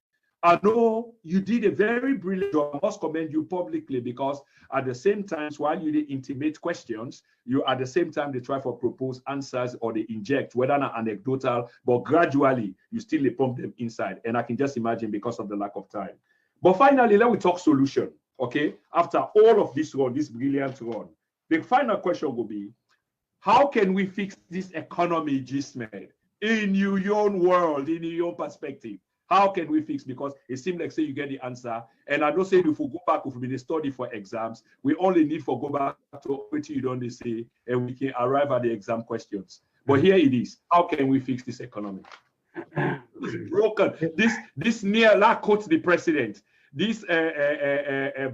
I know you did a very brilliant job. I must commend you publicly because at the same time, while you did intimate questions, you at the same time they try for propose answers or they inject, whether not anecdotal, but gradually you still pump them inside. And I can just imagine because of the lack of time. But finally, let me talk solution. Okay, after all of this run, this brilliant run, the final question will be, how can we fix this economy, Jesmed, in your own world, in your own perspective? How can we fix? Because it seems like say you get the answer. And I don't say if we go back, if we study for exams, we only need to go back to what you don't say, and we can arrive at the exam questions. But here it is. How can we fix this economy? It's broken. This near, like quotes the president, this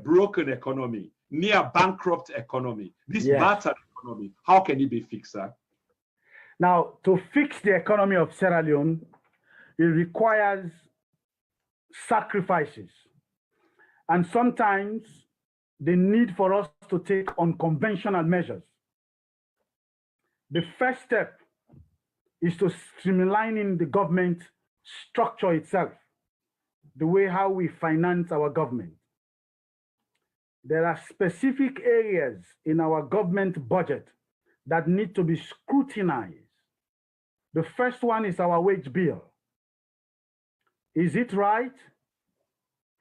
broken economy, near bankrupt economy, this battered economy, how can it be fixed, sir? Now, to fix the economy of Sierra Leone, it requires sacrifices. And sometimes the need for us to take unconventional measures. The first step is to streamlining the government structure itself, the way how we finance our government. There are specific areas in our government budget that need to be scrutinized. The first one is our wage bill. Is it right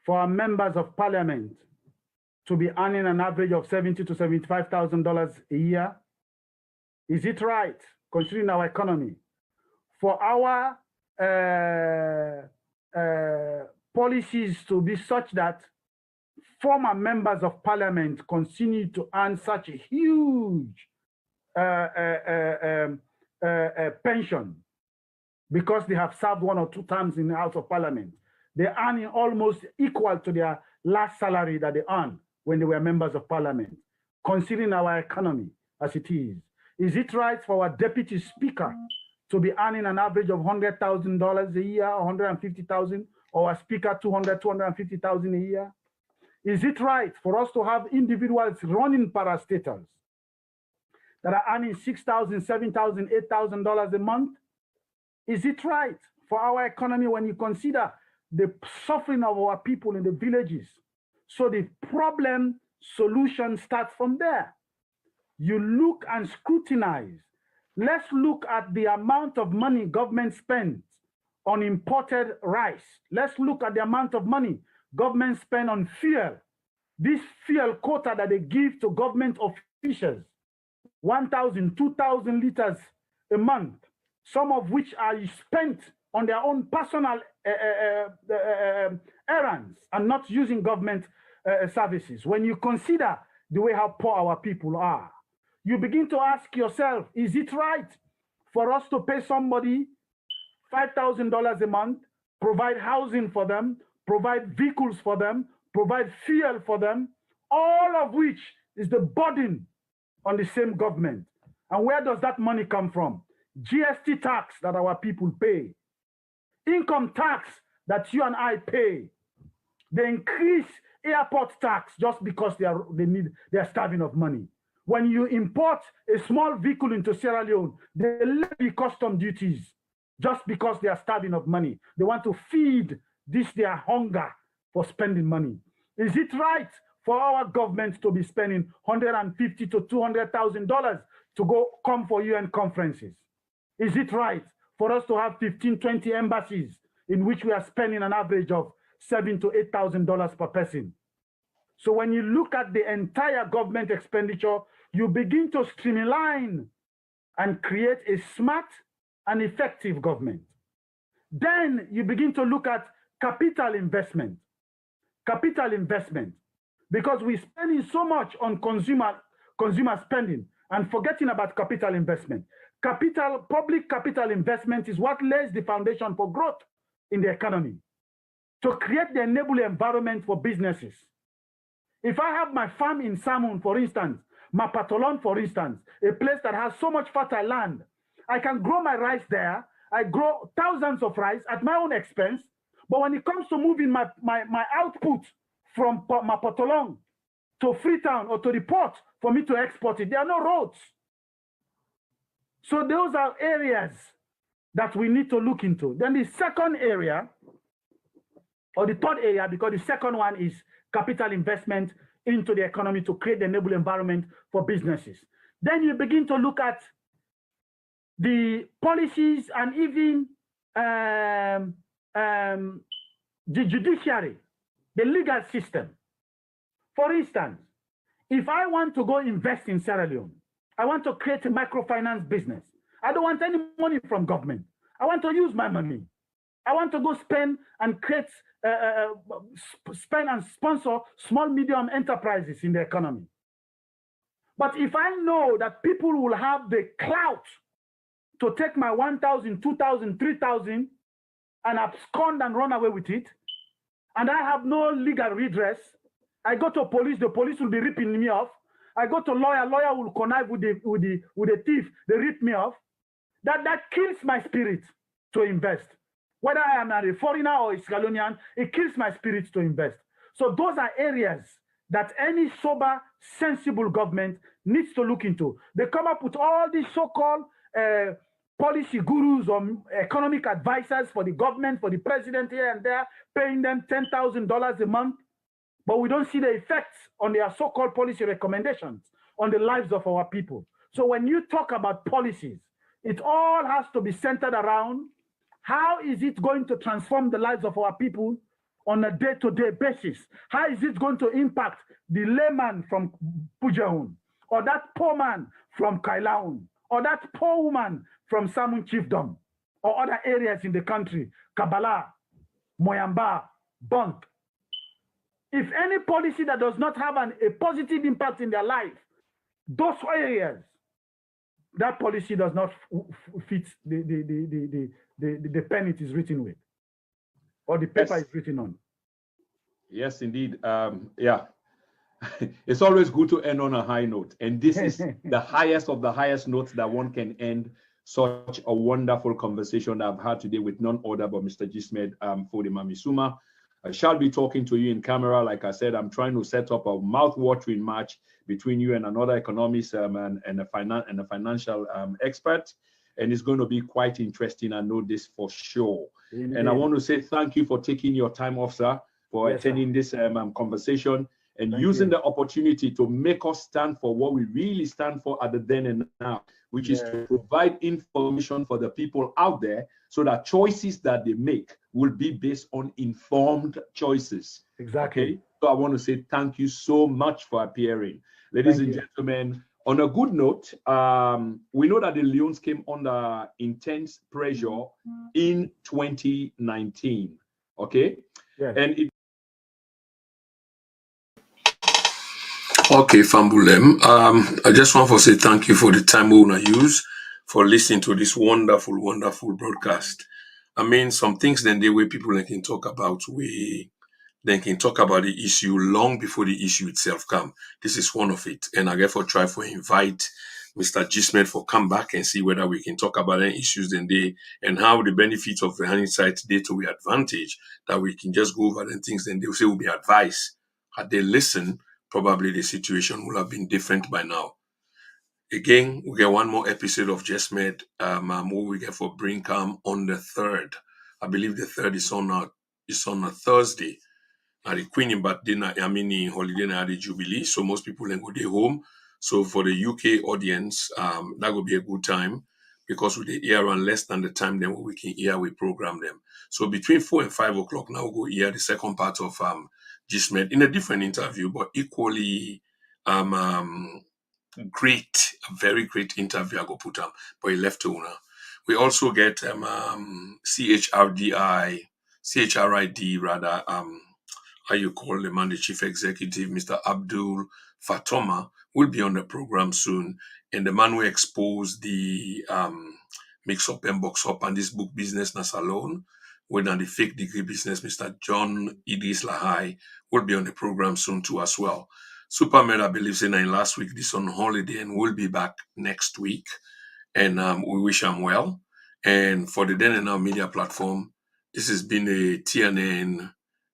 for our members of parliament to be earning an average of $70,000 to $75,000 a year? Is it right, considering our economy, for our policies to be such that former members of parliament continue to earn such a huge pension because they have served 1 or 2 terms in the House of Parliament? They're earning almost equal to their last salary that they earned when they were members of parliament, considering our economy as it is. Is it right for our deputy speaker to be earning an average of $100,000 a year, or $150,000, or a speaker $250,000 a year? Is it right for us to have individuals running parastatals that are earning $6,000, $7,000, $8,000 a month? Is it right for our economy when you consider the suffering of our people in the villages? So the problem solution starts from there. You look and scrutinize. Let's look at the amount of money government spends on imported rice. Let's look at the amount of money government spend on fuel. This fuel quota that they give to government officials, 1,000, 2,000 liters a month, some of which are spent on their own personal errands and not using government services. When you consider the way how poor our people are, you begin to ask yourself, is it right for us to pay somebody $5,000 a month, provide housing for them, provide vehicles for them, provide fuel for them, all of which is the burden on the same government? And where does that money come from? GST tax that our people pay, income tax that you and I pay. They increase airport tax just because they are starving of money. When you import a small vehicle into Sierra Leone, they levy custom duties just because they are starving of money. They want to feed their hunger for spending money. Is it right for our government to be spending $150,000 to $200,000 to come for UN conferences? Is it right for us to have 15, 20 embassies in which we are spending an average of $7,000 to $8,000 per person? So when you look at the entire government expenditure, you begin to streamline and create a smart and effective government. Then you begin to look at capital investment. Capital investment. Because we're spending so much on consumer spending and forgetting about capital investment. Public capital investment is what lays the foundation for growth in the economy, to create the enabling environment for businesses. If I have my farm in Samun, for instance, Mapatolon, for instance, a place that has so much fertile land, I can grow my rice there. I grow thousands of rice at my own expense. But when it comes to moving my output from Mapatolon to Freetown or to the port for me to export it, there are no roads. So those are areas that we need to look into. Then the second area, or the third area, because the second one is capital investment into the economy to create the enable environment for businesses. Then you begin to look at the policies and even the judiciary, the legal system. For instance, if I want to go invest in Sierra Leone, I want to create a microfinance business. I don't want any money from government. I want to use my money. I want to go spend and create, spend and sponsor small, medium enterprises in the economy. But if I know that people will have the clout to take my 1,000, 2,000, 3,000 and abscond and run away with it, and I have no legal redress, I go to police, the police will be ripping me off. I go to lawyer will connive with the thief, they rip me off. That kills my spirit to invest. Whether I am a foreigner or a Scalonian, it kills my spirit to invest. So those are areas that any sober, sensible government needs to look into. They come up with all these so-called policy gurus or economic advisors for the government, for the president here and there, paying them $10,000 a month. But we don't see the effects on their so-called policy recommendations on the lives of our people. So when you talk about policies, it all has to be centered around how is it going to transform the lives of our people on a day-to-day basis? How is it going to impact the layman from Pujaun, or that poor man from Kailaun, or that poor woman from Samun Chiefdom, or other areas in the country, Kabbalah, Moyamba, Bont? If any policy that does not have a positive impact in their life, those areas, that policy does not fit the pen it is written with, or the paper is written on. Yes, indeed. Yeah, it's always good to end on a high note, and this is the highest of the highest notes that one can end such a wonderful conversation that I've had today with none other but Mr. Jesmed Foday Mami Suma. I shall be talking to you in camera. Like I said, I'm trying to set up a mouth-watering match between you and another economist and a financial expert. And it's going to be quite interesting. I know this for sure. Indeed. And I want to say thank you for taking your time off, sir, for attending this conversation and using the opportunity to make us stand for what we really stand for at the then and now, which is to provide information for the people out there so that choices that they make will be based on informed choices. Exactly. Okay? So I want to say thank you so much for appearing. Ladies and gentlemen, on a good note, we know that the Leones came under intense pressure in 2019. Okay? Yes. And Okay, Fambulem. I just want to say thank you for the time we want to use for listening to this wonderful, wonderful broadcast. I mean, some things then the way people can talk about, they can talk about the issue long before the issue itself come. This is one of it. And I therefore try to invite Mr. Jesmed for come back and see whether we can talk about any issues then they and how the benefits of the hindsight day to our advantage, that we can just go over the things then they'll say will be advice. Had they listened, probably the situation would have been different by now. Again, we get one more episode of Jesmed where we get for Brinkham on the 3rd. I believe the 3rd is on a Thursday. At the Queen in Badina, I mean in holiday at the Jubilee, so most people then go their home. So for the UK audience, that will be a good time because we the hear on less than the time then we can hear we program them. So between 4 and 5 o'clock now we'll go hear the second part of Jesmed in a different interview, but equally a very great interview I go put up, but he left to una. We also get CHRID rather, how you call the man, the chief executive, Mr. Abdul Fatoma, will be on the program soon. And the man who exposed the mix up and box up and this book business nas alone, with the fake degree business, Mr. John Idris Lahai, will be on the program soon too as well. Superman, I believe, saying last week, this on holiday, and we'll be back next week. And we wish him well. And for the Then and Now Media platform, this has been a TNN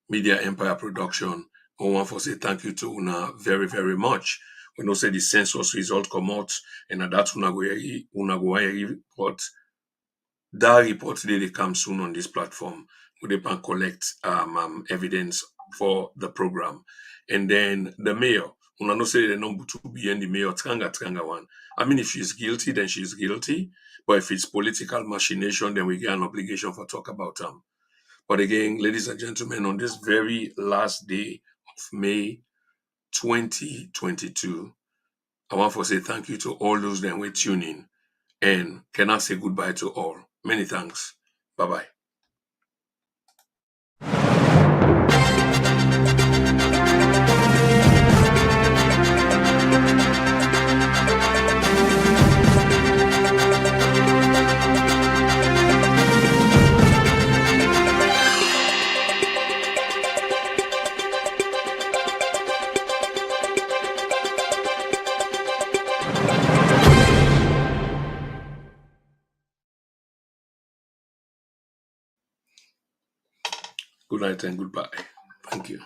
Media Empire production. I want to say thank you to Una very, very much. We know say the census result come out, and that's Una go report. That report today they come soon on this platform. We can collect evidence for the program. And then the mayor, Una no say the number 2 be in the mayor Tranga one. I mean, if she's guilty, then she's guilty. But if it's political machination, then we get an obligation for talk about them. But again, ladies and gentlemen, on this very last day of May 2022, I want to say thank you to all those that were tuning, and can I say goodbye to all. Many thanks. Bye-bye. Good night and goodbye. Thank you.